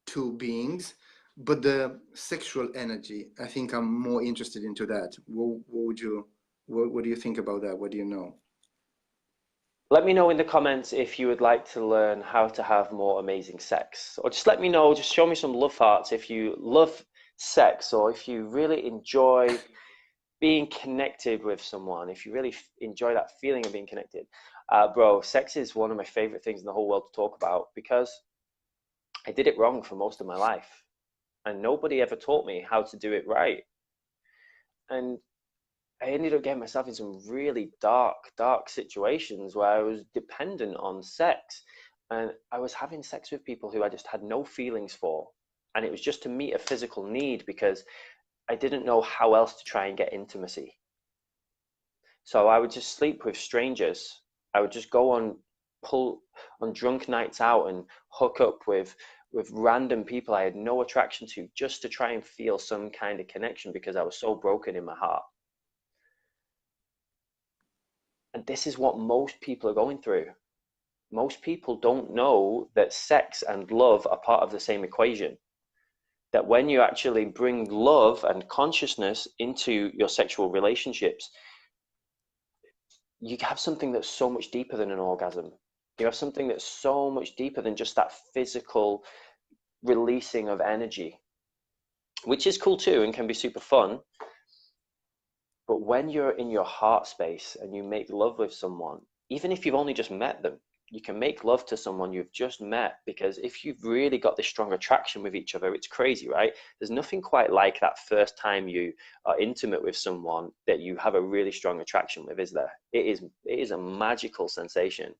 two beings, but the sexual energy. I think I'm more interested into that. What do you think about that? What do you know? Let me know in the comments if you would like to learn how to have more amazing sex, or just let me know, just show me some love hearts if you love sex, or if you really enjoy being connected with someone, if you really enjoy that feeling of being connected. Bro, sex is one of my favorite things in the whole world to talk about, because I did it wrong for most of my life, and nobody ever taught me how to do it right. And I ended up getting myself in some really dark situations where I was dependent on sex, and I was having sex with people who I just had no feelings for. And it was just to meet a physical need, because I didn't know how else to try and get intimacy. So I would just sleep with strangers. I would just go on drunk nights out and hook up with random people I had no attraction to, just to try and feel some kind of connection, because I was so broken in my heart. And this is what most people are going through. Most people don't know that sex and love are part of the same equation. That when you actually bring love and consciousness into your sexual relationships, you have something that's so much deeper than an orgasm. You have something that's so much deeper than just that physical releasing of energy, which is cool too and can be super fun. But when you're in your heart space and you make love with someone, even if you've only just met them, you can make love to someone you've just met, because if you've really got this strong attraction with each other, it's crazy, right? There's nothing quite like that first time you are intimate with someone that you have a really strong attraction with, is there? It is a magical sensation.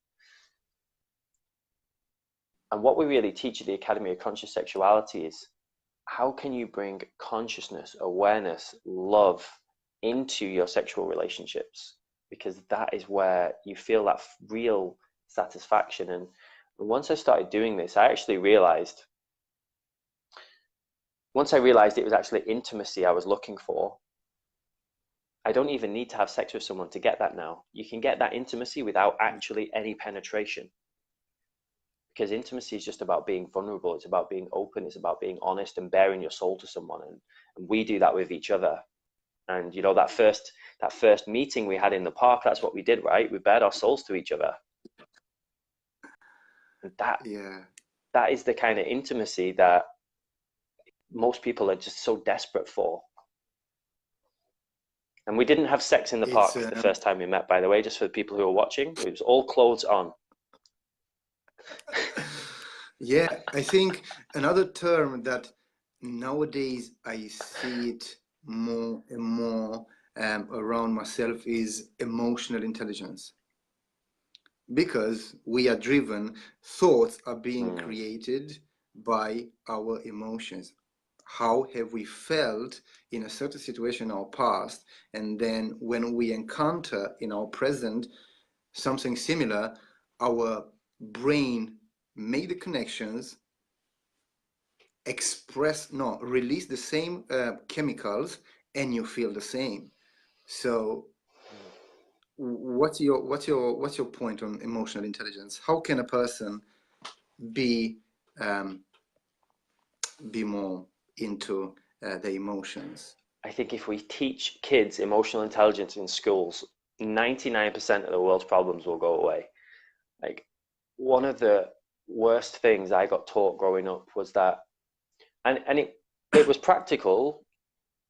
And what we really teach at the Academy of Conscious Sexuality is, how can you bring consciousness, awareness, love into your sexual relationships? Because that is where you feel that real satisfaction. And once I started doing this, I actually realized, once I realized it was actually intimacy I was looking for, I don't even need to have sex with someone to get that now. You can get that intimacy without actually any penetration. Because intimacy is just about being vulnerable. It's about being open. It's about being honest and bearing your soul to someone. And we do that with each other. And you know, that first meeting we had in the park, that's what we did, right? We bared our souls to each other. And that is the kind of intimacy that most people are just so desperate for. And we didn't have sex in the park the first time we met, by the way, just for the people who are watching. It was all clothes on. Yeah, I think another term that nowadays I see it more and more around myself is emotional intelligence. Because we are driven, thoughts are being created by our emotions. How have we felt in a certain situation in our past, and then when we encounter in our present something similar, our brain make the connections, release the same chemicals, and you feel the same. So what's your point on emotional intelligence? How can a person be more into the emotions? I think if we teach kids emotional intelligence in schools, 99% of the world's problems will go away. Like, one of the worst things I got taught growing up was that, and it was practical,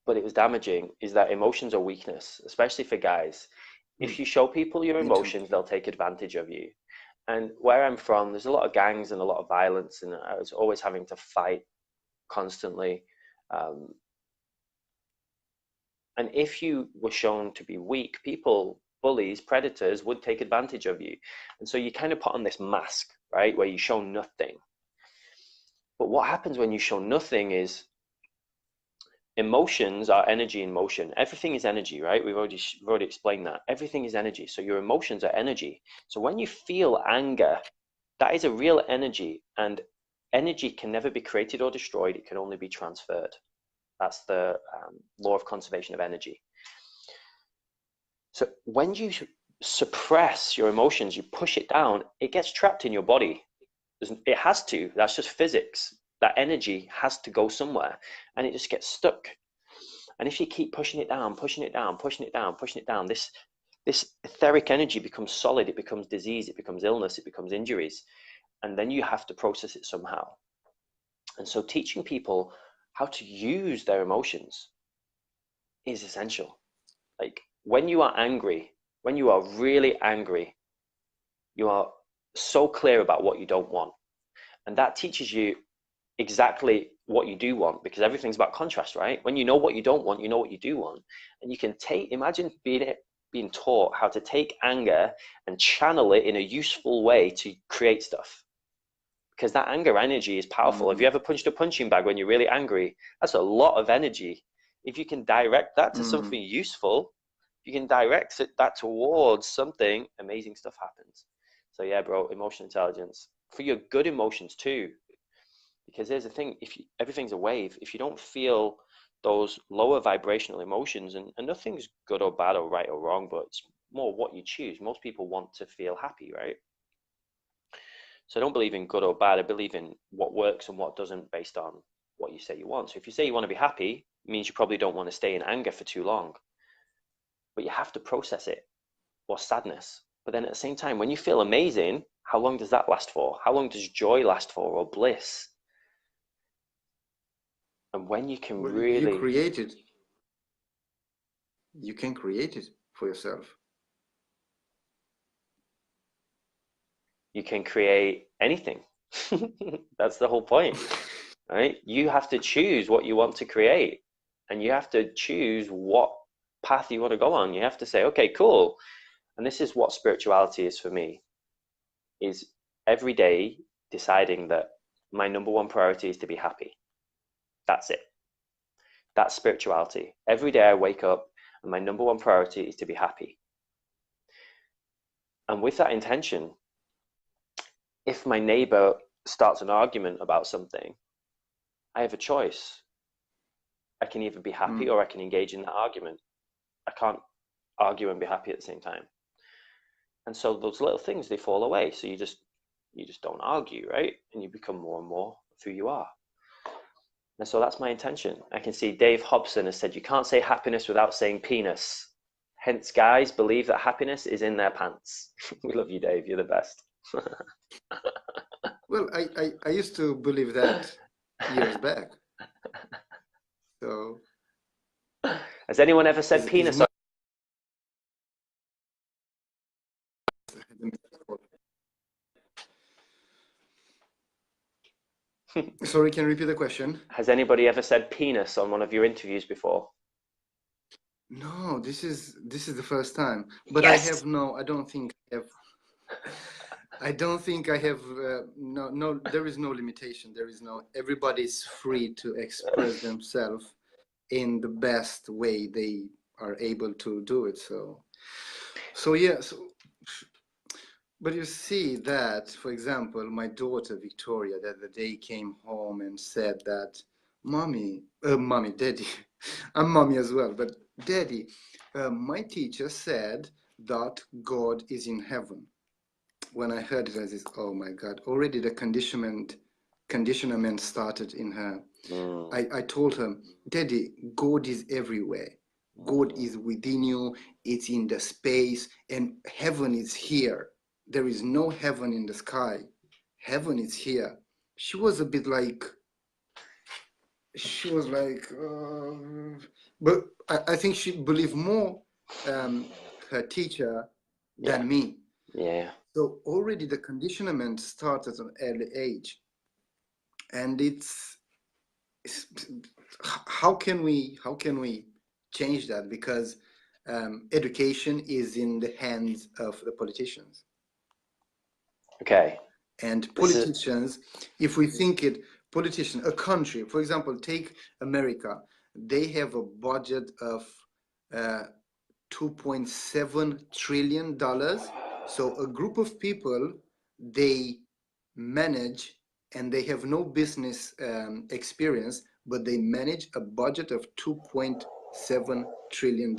but it was damaging, is that emotions are weakness, especially for guys. If you show people your Me too. emotions, they'll take advantage of you. And where I'm from, there's a lot of gangs and a lot of violence, and I was always having to fight constantly. Um, and if you were shown to be weak, people, bullies, predators would take advantage of you. And so you kind of put on this mask, right, where you show nothing. But what happens when you show nothing is emotions are energy in motion. Everything is energy, right? We've already explained that. Everything is energy. So your emotions are energy. So when you feel anger, that is a real energy, and energy can never be created or destroyed. It can only be transferred. That's the law of conservation of energy. So when you suppress your emotions, you push it down, it gets trapped in your body. It has to. That's just physics. That energy has to go somewhere, and it just gets stuck. And if you keep pushing it down, pushing it down, pushing it down, pushing it down, this etheric energy becomes solid. It becomes disease. It becomes illness. It becomes injuries, and then you have to process it somehow. And so teaching people how to use their emotions is essential. Like, when you are angry, when you are really angry, you are so clear about what you don't want. And that teaches you exactly what you do want, because everything's about contrast, right? When you know what you don't want, you know what you do want. And you can imagine being taught how to take anger and channel it in a useful way to create stuff. Because that anger energy is powerful. Have you ever punched a punching bag when you're really angry? That's a lot of energy. If you can direct that to something useful, you can direct that towards something, amazing stuff happens. So yeah, bro, emotional intelligence for your good emotions too. Because here's the thing: everything's a wave. If you don't feel those lower vibrational emotions, and nothing's good or bad or right or wrong, but it's more what you choose. Most people want to feel happy, right? So I don't believe in good or bad. I believe in what works and what doesn't based on what you say you want. So if you say you want to be happy, it means you probably don't want to stay in anger for too long. But you have to process it, or sadness. But then at the same time, when you feel amazing, how long does that last for? How long does joy last for, or bliss? And when you can Well, really, you can create it for yourself. you can create anything. That's the whole point, right? You have to choose what you want to create, and you have to choose what path you want to go on. You have to say, okay, cool. And this is what spirituality is for me, is every day deciding that my number one priority is to be happy. That's it. That's spirituality. Every day I wake up and my number one priority is to be happy. And with that intention, if my neighbor starts an argument about something, I have a choice. I can either be happy or I can engage in that argument. I can't argue and be happy at the same time. And so those little things, they fall away. So you just don't argue, right? And you become more and more of who you are. And so that's my intention. I can see Dave Hobson has said, you can't say happiness without saying penis. Hence, guys believe that happiness is in their pants. We love you, Dave. You're the best. Well, I used to believe that years back. So has anyone ever said penis? Sorry, can you repeat the question? Has anybody ever said penis on one of your interviews before? No, this is the first time. But yes! I don't think I have no, there is no limitation. Everybody's free to express themselves in the best way they are able to do it. So yeah, but you see that, for example, my daughter Victoria, the other day came home and said that, mommy, daddy, I'm mommy as well, but daddy, my teacher said that God is in heaven. When I heard it, I said, oh my God, already the conditionament started in her. I told her, Daddy, God is everywhere. God is within you. It's in the space, and heaven is here. There is no heaven in the sky. Heaven is here. She was a bit like, she was like, but I think she believed more her teacher than me. Yeah. So already the conditionment starts at an early age, and it's how can we change that? Because education is in the hands of the politicians. Okay. And politicians, if we think it, politician, a country, for example, take America, they have a budget of $2.7 trillion. So a group of people, they manage, and they have no business experience, but they manage a budget of $2.7 trillion.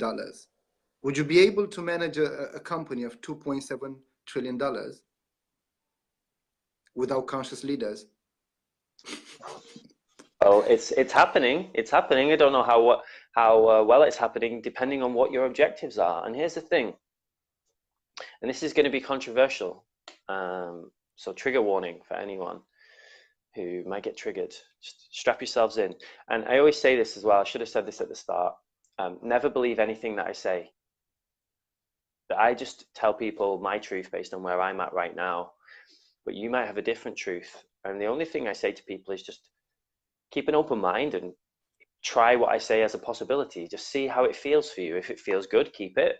Would you be able to manage a company of $2.7 trillion without conscious leaders? Well, it's happening. It's happening. I don't know how well it's happening, depending on what your objectives are. And here's the thing, and this is going to be controversial. So trigger warning for anyone who might get triggered. Just strap yourselves in. And I always say this as well. I should have said this at the start. Never believe anything that I say. But I just tell people my truth based on where I'm at right now. But you might have a different truth. And the only thing I say to people is just keep an open mind and try what I say as a possibility. Just see how it feels for you. If it feels good, keep it.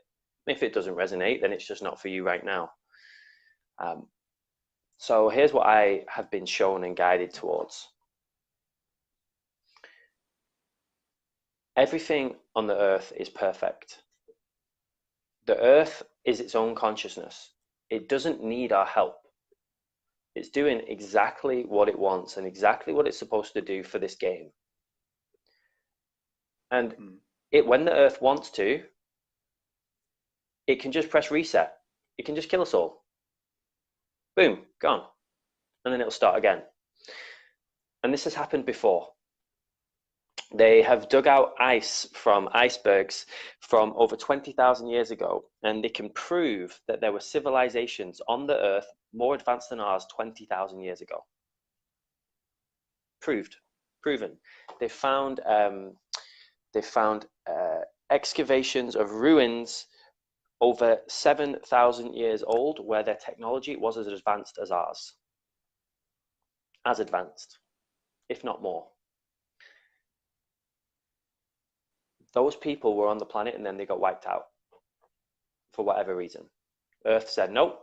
If it doesn't resonate, then it's just not for you right now. So here's what I have been shown and guided towards. Everything on the earth is perfect. The earth is its own consciousness. It doesn't need our help. It's doing exactly what it wants and exactly what it's supposed to do for this game. And when the earth wants to, it can just press reset. It can just kill us all. Boom, gone. And then it'll start again. And this has happened before. They have dug out ice from icebergs from over 20,000 years ago, and they can prove that there were civilizations on the earth more advanced than ours 20,000 years ago. Proven. They found excavations of ruins over 7,000 years old where their technology was as advanced as ours. As advanced, if not more. Those people were on the planet and then they got wiped out for whatever reason. Earth said, nope,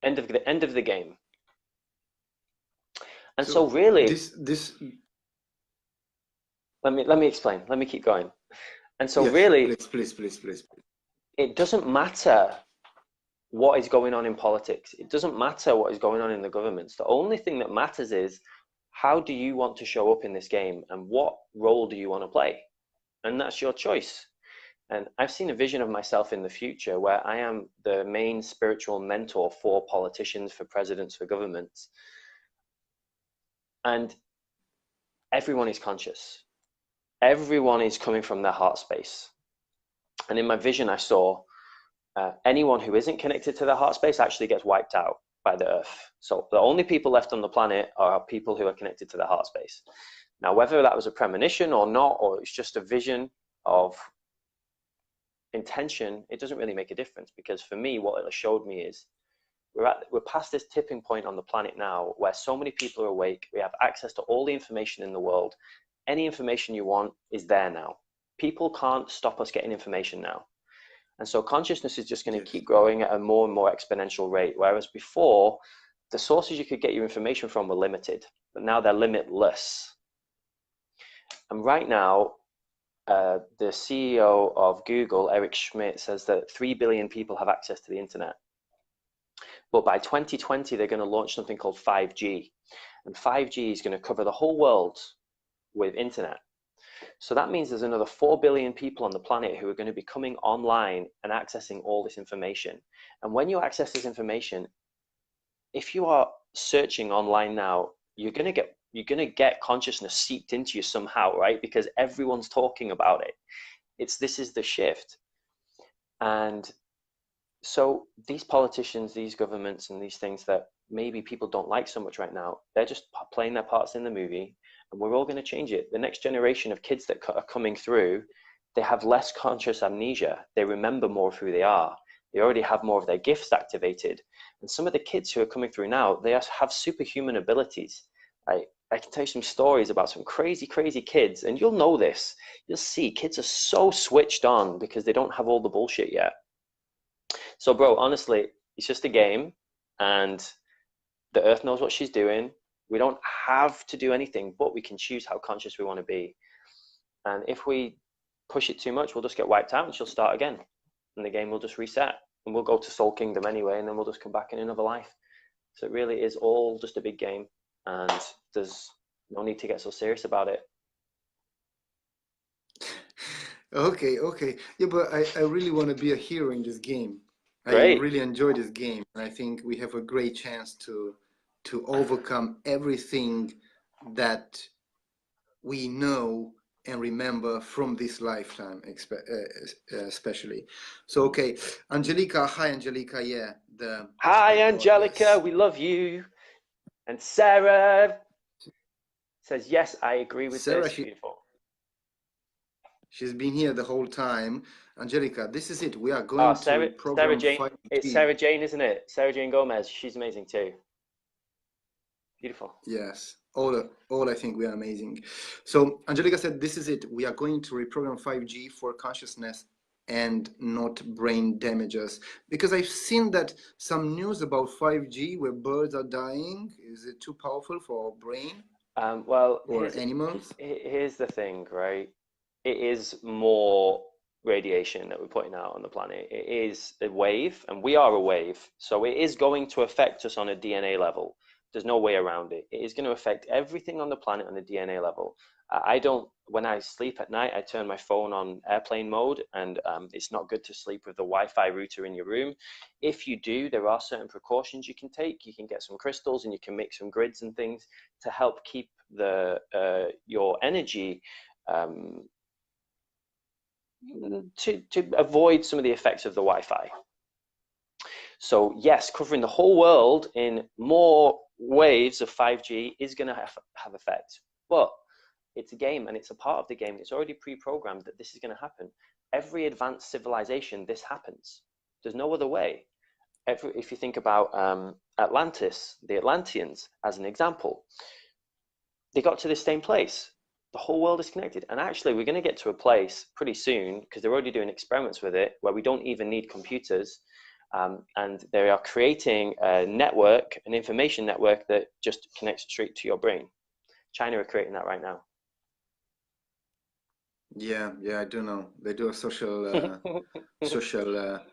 end of the game. And so really, let me explain. Let me keep going. And so yes, really, please. It doesn't matter what is going on in politics. It doesn't matter what is going on in the governments. The only thing that matters is how do you want to show up in this game and what role do you want to play? And that's your choice. And I've seen a vision of myself in the future where I am the main spiritual mentor for politicians, for presidents, for governments. And everyone is conscious. Everyone is coming from their heart space. And in my vision, I saw anyone who isn't connected to their heart space actually gets wiped out by the earth. So the only people left on the planet are people who are connected to their heart space. Now, whether that was a premonition or not, or it's just a vision of intention, it doesn't really make a difference, because for me, what it showed me is we're past this tipping point on the planet now where so many people are awake. We have access to all the information in the world. Any information you want is there now. People can't stop us getting information now. And so consciousness is just going to keep growing at a more and more exponential rate. Whereas before, the sources you could get your information from were limited, but now they're limitless. And right now, the CEO of Google, Eric Schmidt, says that 3 billion people have access to the internet. But by 2020, they're going to launch something called 5G. And 5G is going to cover the whole world with internet. So that means there's another 4 billion people on the planet who are going to be coming online and accessing all this information. And when you access this information, if you are searching online now, you're going to get consciousness seeped into you somehow, right? Because everyone's talking about it. This is the shift. And so these politicians, these governments, and these things that maybe people don't like so much right now, they're just playing their parts in the movie, and we're all going to change it. The next generation of kids that are coming through, they have less conscious amnesia. They remember more of who they are. They already have more of their gifts activated. And some of the kids who are coming through now, they have superhuman abilities. I can tell you some stories about some crazy, crazy kids, and you'll know this. You'll see kids are so switched on because they don't have all the bullshit yet. So, bro, honestly, it's just a game, and the Earth knows what she's doing. We don't have to do anything, but we can choose how conscious we want to be. And if we push it too much, we'll just get wiped out, and she'll start again, and the game will just reset, and we'll go to Soul Kingdom anyway, and then we'll just come back in another life. So it really is all just a big game, and there's no need to get so serious about it. Okay. Yeah, but I really want to be a hero in this game. Great. I really enjoy this game, and I think we have a great chance to overcome everything that we know and remember from this lifetime, especially. So, okay, Angelica, hi, Angelica. Yeah, Hi, Angelica, we love you. And Sarah says, yes, I agree with Sarah, this. Beautiful. She's been here the whole time. Angelica, this is it. We are going to program Sarah Jane. 5G. It's Sarah Jane, isn't it? Sarah Jane Gomez. She's amazing too. Beautiful. Yes, all I think we are amazing. So Angelica said, this is it. We are going to reprogram 5G for consciousness and not brain damages. Because I've seen that some news about 5G where birds are dying. Is it too powerful for our brain? Well, or animals? Here's the thing, right? It is more radiation that we're putting out on the planet. It is a wave, and we are a wave. So it is going to affect us on a DNA level. There's no way around it. It is going to affect everything on the planet on a DNA level. When I sleep at night, I turn my phone on airplane mode, and it's not good to sleep with the Wi-Fi router in your room. If you do, there are certain precautions you can take. You can get some crystals, and you can make some grids and things to help keep your energy to avoid some of the effects of the Wi-Fi. So yes, covering the whole world in more waves of 5G is going to have effect, but it's a game, and it's a part of the game. It's already pre-programmed that this is going to happen. Every advanced civilization, this happens. There's no other way. If you think about Atlantis, the Atlanteans as an example, they got to the same place. The whole world is connected. And actually, we're going to get to a place pretty soon, because they're already doing experiments with it, where we don't even need computers. And they are creating a network, an information network that just connects straight to your brain. China are creating that right now. Yeah, I do know. They do a social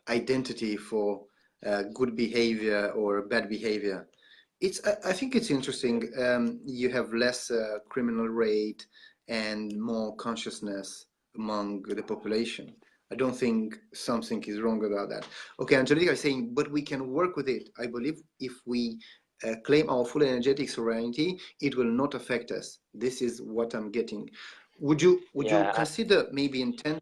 identity for good behavior or bad behavior. I think it's interesting. You have less criminal rate and more consciousness among the population. I don't think something is wrong about that. Okay, Angelica is saying, but we can work with it. I believe if we claim our full energetic sovereignty, it will not affect us. This is what I'm getting. Would you consider maybe intent?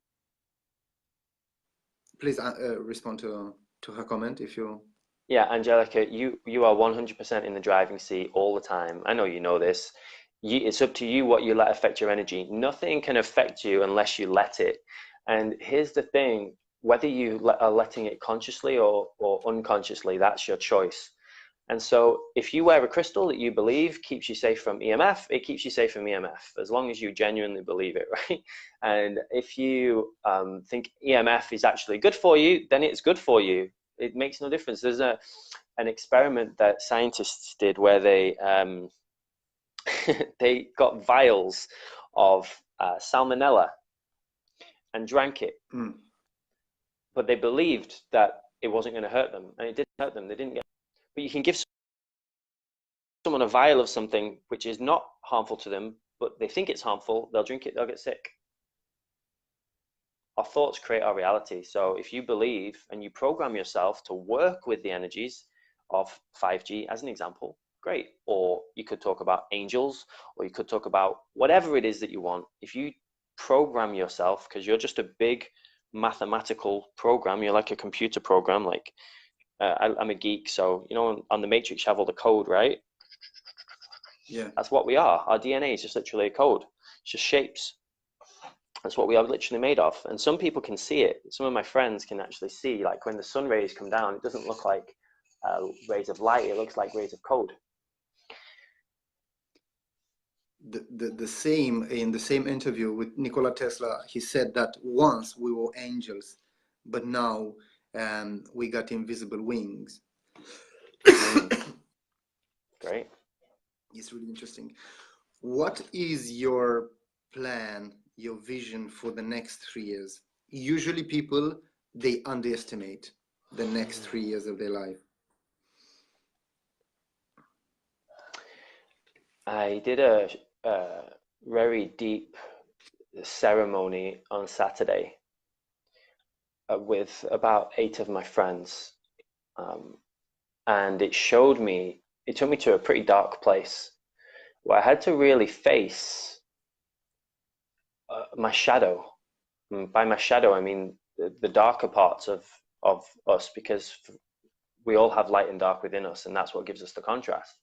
Please respond to her comment if you. Yeah, Angelica, you are 100% in the driving seat all the time. I know you know this. It's up to you what you let affect your energy. Nothing can affect you unless you let it. And here's the thing, whether you are letting it consciously or unconsciously, that's your choice. And so if you wear a crystal that you believe keeps you safe from EMF, it keeps you safe from EMF, as long as you genuinely believe it, right? And if you think EMF is actually good for you, then it's good for you. It makes no difference. There's an experiment that scientists did where they they got vials of salmonella and drank it, but they believed that it wasn't going to hurt them, and it didn't hurt them. They didn't get. But you can give someone a vial of something which is not harmful to them, but they think it's harmful, they'll drink it, they'll get sick. Our thoughts create our reality. So if you believe and you program yourself to work with the energies of 5G as an example, great. Or you could talk about angels, or you could talk about whatever it is that you want. If you program yourself, because you're just a big mathematical program, you're like a computer program, like I'm a geek, so you know on the Matrix you have all the code, right? Yeah. That's what we are. Our DNA is just literally a code. It's just shapes. That's what we are literally made of. And some people can see it. Some of my friends can actually see, like when the sun rays come down, it doesn't look like rays of light, it looks like rays of code. The same, in the same interview with Nikola Tesla, he said that once we were angels, but now we got invisible wings. Great. It's really interesting. What is your plan, your vision for the next 3 years? Usually people, they underestimate the next 3 years of their life. I did a very deep ceremony on Saturday with about 8 of my friends. And it took me to a pretty dark place where I had to really face my shadow. And by my shadow, I mean the darker parts of us, because we all have light and dark within us, and that's what gives us the contrast.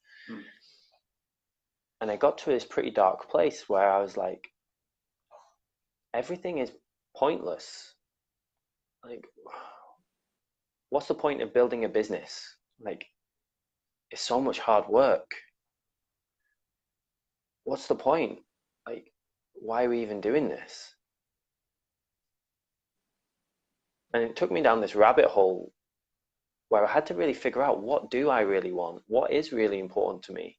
And I got to this pretty dark place where I was like, everything is pointless. Like, what's the point of building a business? Like, it's so much hard work. What's the point? Like, why are we even doing this? And it took me down this rabbit hole where I had to really figure out, what do I really want? What is really important to me?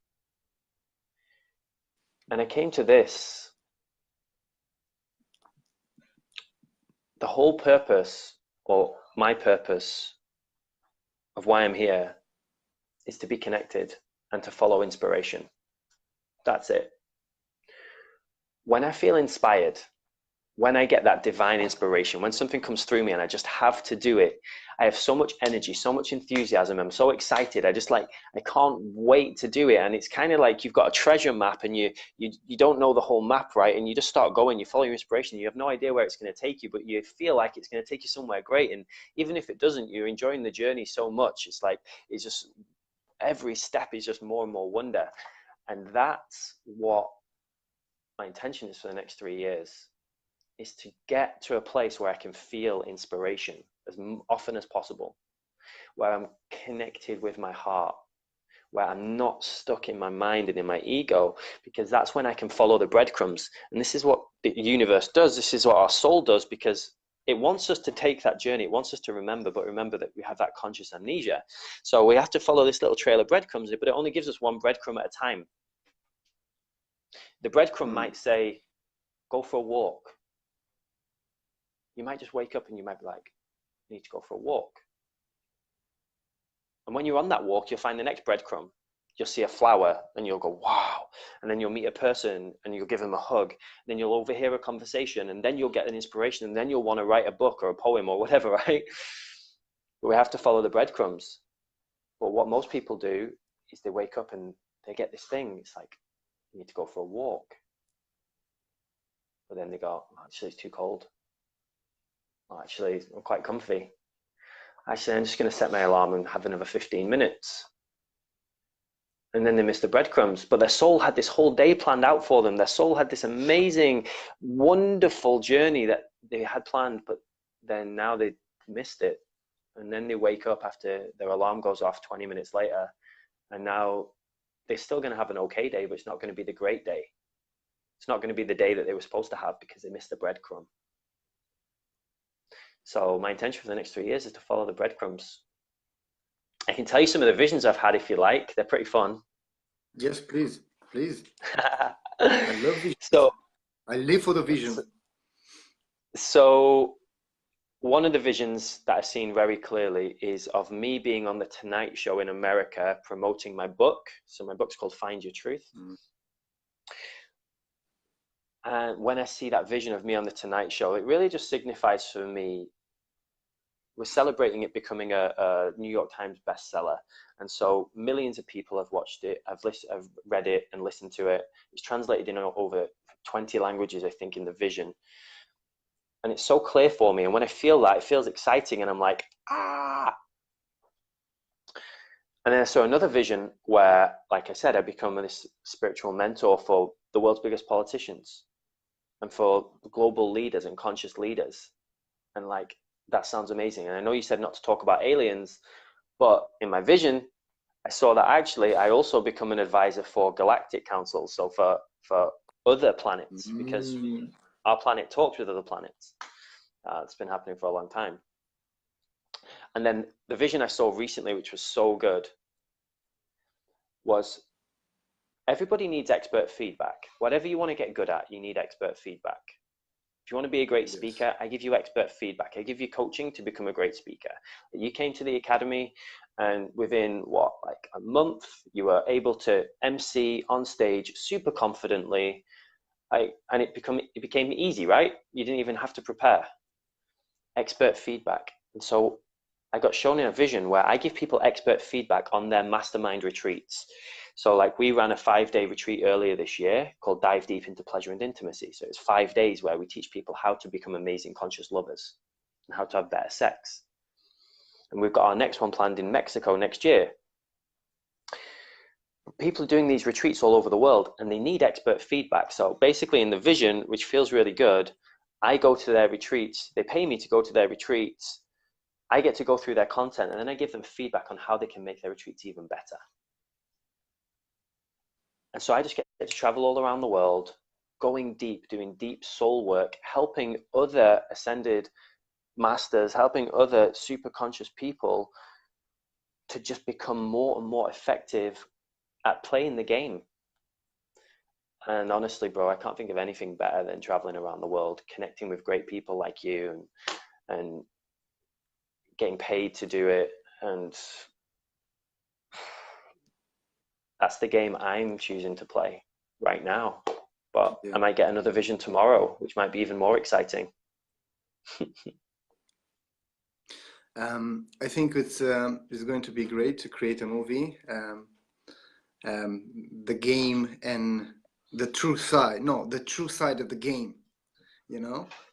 And I came to this. The whole purpose, or my purpose of why I'm here, is to be connected and to follow inspiration. That's it. When I feel inspired, when I get that divine inspiration, when something comes through me and I just have to do it, I have so much energy, so much enthusiasm. I'm so excited. I can't wait to do it. And it's kind of like you've got a treasure map and you don't know the whole map, right? And you just start going, you follow your inspiration. You have no idea where it's going to take you, but you feel like it's going to take you somewhere great. And even if it doesn't, you're enjoying the journey so much. It's just every step is just more and more wonder. And that's what my intention is for the next 3 years, is to get to a place where I can feel inspiration as often as possible, where I'm connected with my heart, where I'm not stuck in my mind and in my ego, because that's when I can follow the breadcrumbs. And this is what the universe does. This is what our soul does, because it wants us to take that journey. It wants us to remember, but remember that we have that conscious amnesia. So we have to follow this little trail of breadcrumbs, but it only gives us one breadcrumb at a time. The breadcrumb might say, go for a walk. You might just wake up and you might be like, I need to go for a walk. And when you're on that walk, you'll find the next breadcrumb. You'll see a flower and you'll go, wow. And then you'll meet a person and you'll give them a hug. Then you'll overhear a conversation, and then you'll get an inspiration, and then you'll want to write a book or a poem or whatever, right? But we have to follow the breadcrumbs. But what most people do is they wake up and they get this thing. It's like, you need to go for a walk. But then they go, oh, actually, it's too cold. Oh, actually, I'm quite comfy. Actually, I'm just going to set my alarm and have another 15 minutes. And then they miss the breadcrumbs. But their soul had this whole day planned out for them. Their soul had this amazing, wonderful journey that they had planned, but then now they missed it. And then they wake up after their alarm goes off 20 minutes later. And now they're still going to have an okay day, but it's not going to be the great day. It's not going to be the day that they were supposed to have because they missed the breadcrumb. So my intention for the next 3 years is to follow the breadcrumbs. I can tell you some of the visions I've had if you like. They're pretty fun. Yes, please. Please. I love visions. So I live for the vision. So one of the visions that I've seen very clearly is of me being on the Tonight Show in America promoting my book. So my book's called Find Your Truth. And when I see that vision of me on the Tonight Show, it really just signifies for me, we're celebrating it becoming a New York Times bestseller. And so millions of people have watched it, have read it and listened to it. It's translated in over 20 languages, I think, in the vision. And it's so clear for me. And when I feel that, it feels exciting. And I'm like, ah. And then I saw another vision where, like I said, I become this spiritual mentor for the world's biggest politicians and for global leaders and conscious leaders. And like, that sounds amazing. And I know you said not to talk about aliens, but in my vision, I saw that actually I also become an advisor for galactic councils. So for other planets, because our planet talks with other planets. It's been happening for a long time. And then the vision I saw recently, which was so good, was everybody needs expert feedback. Whatever you want to get good at, you need expert feedback. If you want to be a great speaker, I give you expert feedback. I give you coaching to become a great speaker. You came to the academy and within like a month, you were able to MC on stage super confidently. And it became easy, right? You didn't even have to prepare. Expert feedback. And so I got shown in a vision where I give people expert feedback on their mastermind retreats. So like we ran a 5-day retreat earlier this year called Dive Deep into Pleasure and Intimacy. So it's 5 days where we teach people how to become amazing conscious lovers and how to have better sex. And we've got our next one planned in Mexico next year. People are doing these retreats all over the world and they need expert feedback. So basically in the vision, which feels really good, I go to their retreats. They pay me to go to their retreats. I get to go through their content and then I give them feedback on how they can make their retreats even better. And so I just get to travel all around the world, going deep, doing deep soul work, helping other ascended masters, helping other super conscious people to just become more and more effective at playing the game. And honestly, bro, I can't think of anything better than traveling around the world, connecting with great people like you and getting paid to do it. And that's the game I'm choosing to play right now. But I might get another vision tomorrow, which might be even more exciting. I think it's going to be great to create a movie. The game and the true side, the true side of the game,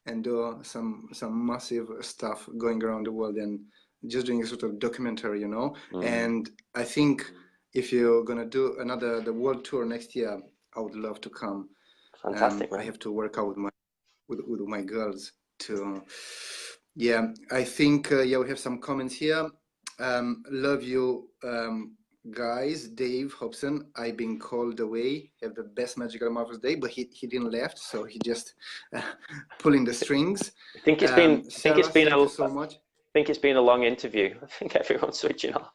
and do some massive stuff going around the world and just doing a sort of documentary, And I think if you're gonna do the world tour next year, I would love to come. Fantastic, man. I have to work out with my girls to. Yeah, I think we have some comments here. Love you, guys. Dave Hobson, I've been called away. Have the best magical marvelous day, but he didn't left, so he just pulling the strings. I think it's been. Sarah, thank you so much. I think it's been a long interview. I think everyone's switching off.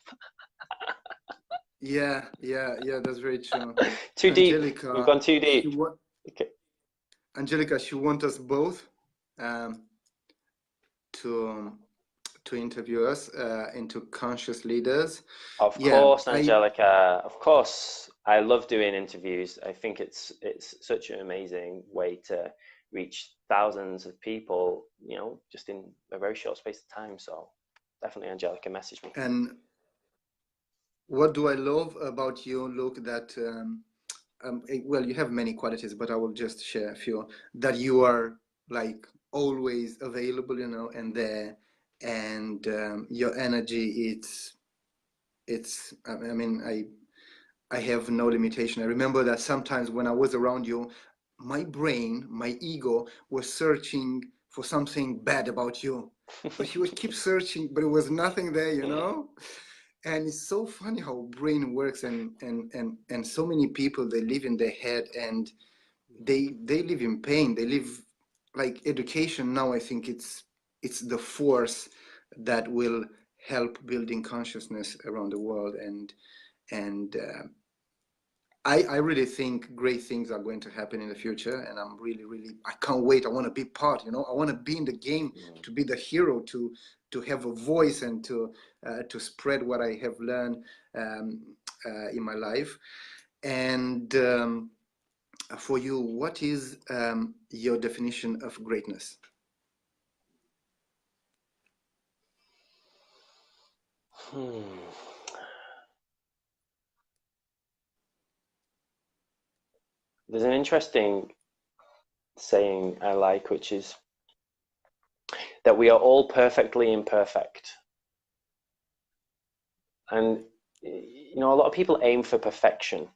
Yeah, that's very true. Too Angelica, deep. We've gone too deep. Okay. Angelica, she wants us both to interview us into conscious leaders. Of course, Angelica. Of course, I love doing interviews. I think it's such an amazing way to reach thousands of people, just in a very short space of time. So definitely, Angelica, message me. And what do I love about you, Luke, that well, you have many qualities, but I will just share a few. That you are like always available, and there, and your energy, it's I mean, I have no limitation. I remember that sometimes when I was around you, my brain, my ego was searching for something bad about you, but he would keep searching, but it was nothing there, And it's so funny how brain works, and so many people, they live in their head and they live in pain. They live like education now. I think it's the force that will help building consciousness around the world, and I really think great things are going to happen in the future, and I'm really, I can't wait. I want to be part, I want to be in the game, to be the hero, to have a voice, and to spread what I have learned in my life. And For you, what is your definition of greatness? There's an interesting saying I like, which is that we are all perfectly imperfect. And you know, a lot of people aim for perfection,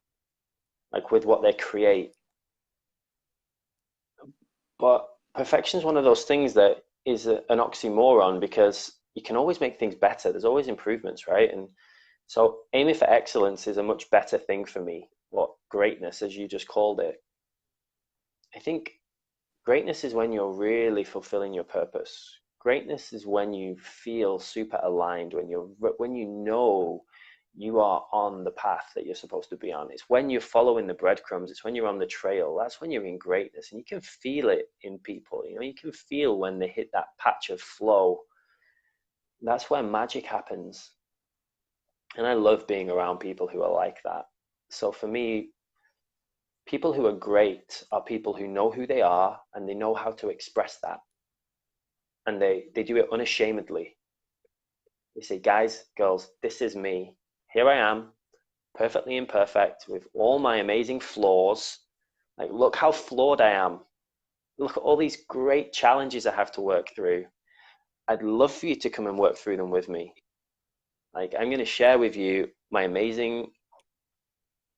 like with what they create. But perfection is one of those things that is an oxymoron, because you can always make things better. There's always improvements, right? And so aiming for excellence is a much better thing for me. What greatness, as you just called it. I think greatness is when you're really fulfilling your purpose. Greatness is when you feel super aligned, when you know you are on the path that you're supposed to be on. It's when you're following the breadcrumbs. It's when you're on the trail. That's when you're in greatness, and you can feel it in people. You know, you can feel when they hit that patch of flow. That's where magic happens. And I love being around people who are like that. So for me, people who are great are people who know who they are and they know how to express that. And they do it unashamedly. They say, guys, girls, this is me. Here I am, perfectly imperfect, with all my amazing flaws. Like, look how flawed I am. Look at all these great challenges I have to work through. I'd love for you to come and work through them with me. Like, I'm going to share with you my amazing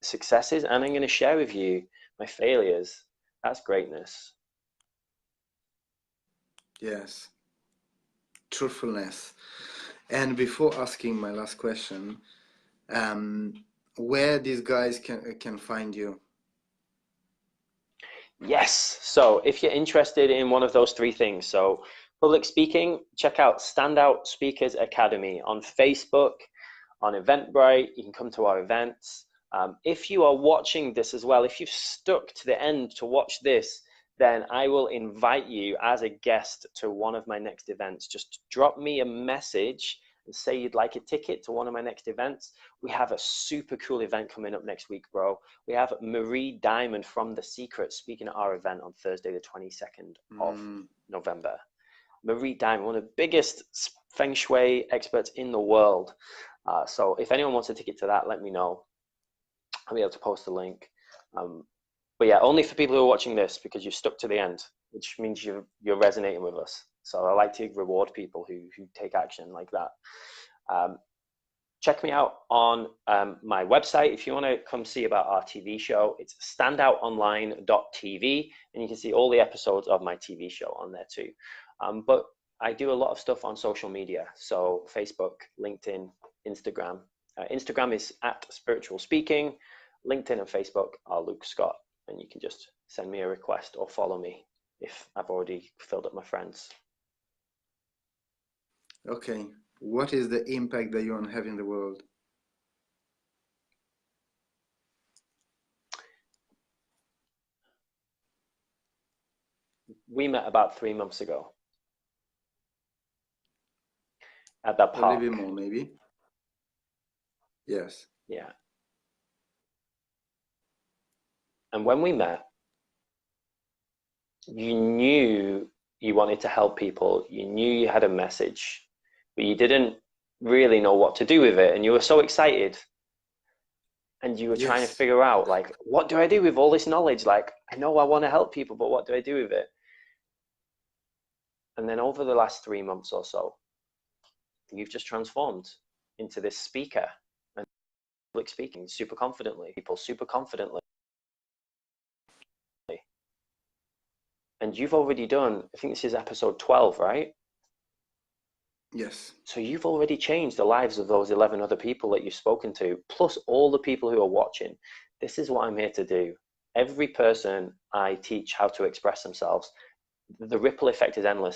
successes, and I'm going to share with you my failures. That's greatness. Yes, truthfulness. And before asking my last question, um, where these guys can find you? Yes. So if you're interested in one of those three things, so public speaking, check out Standout Speakers Academy on Facebook, on Eventbrite. You can come to our events. If you are watching this as well, if you've stuck to the end to watch this, then I will invite you as a guest to one of my next events. Just drop me a message and say you'd like a ticket to one of my next events. We have a super cool event coming up next week, bro. We have Marie Diamond from The Secret speaking at our event on Thursday, the 22nd of November. Marie Diamond, one of the biggest feng shui experts in the world. So if anyone wants a ticket to that, let me know. I'll be able to post the link. But yeah, only for people who are watching this, because you've stuck to the end, which means you're resonating with us. So I like to reward people who take action like that. Check me out on my website if you want to come see about our TV show. It's standoutonline.tv, and you can see all the episodes of my TV show on there too. But I do a lot of stuff on social media, so Facebook, LinkedIn, Instagram. Instagram is @spiritual-speaking. LinkedIn and Facebook are Luke Scott, and you can just send me a request or follow me if I've already filled up my friends. Okay. What is the impact that you want to have in the world? We met about 3 months ago at that A little bit park. more, maybe. Yes. Yeah. And when we met, you knew you wanted to help people. You knew you had a message, but you didn't really know what to do with it. And you were so excited. And you were trying to Yes. figure out, like, what do I do with all this knowledge? Like, I know I want to help people, but what do I do with it? And then over the last 3 months or so, you've just transformed into this speaker and public speaking super confidently, people super confidently. And you've already done, I think this is episode 12, right? Yes. So you've already changed the lives of those 11 other people that you've spoken to, plus all the people who are watching. This is what I'm here to do. Every person I teach how to express themselves, the ripple effect is endless.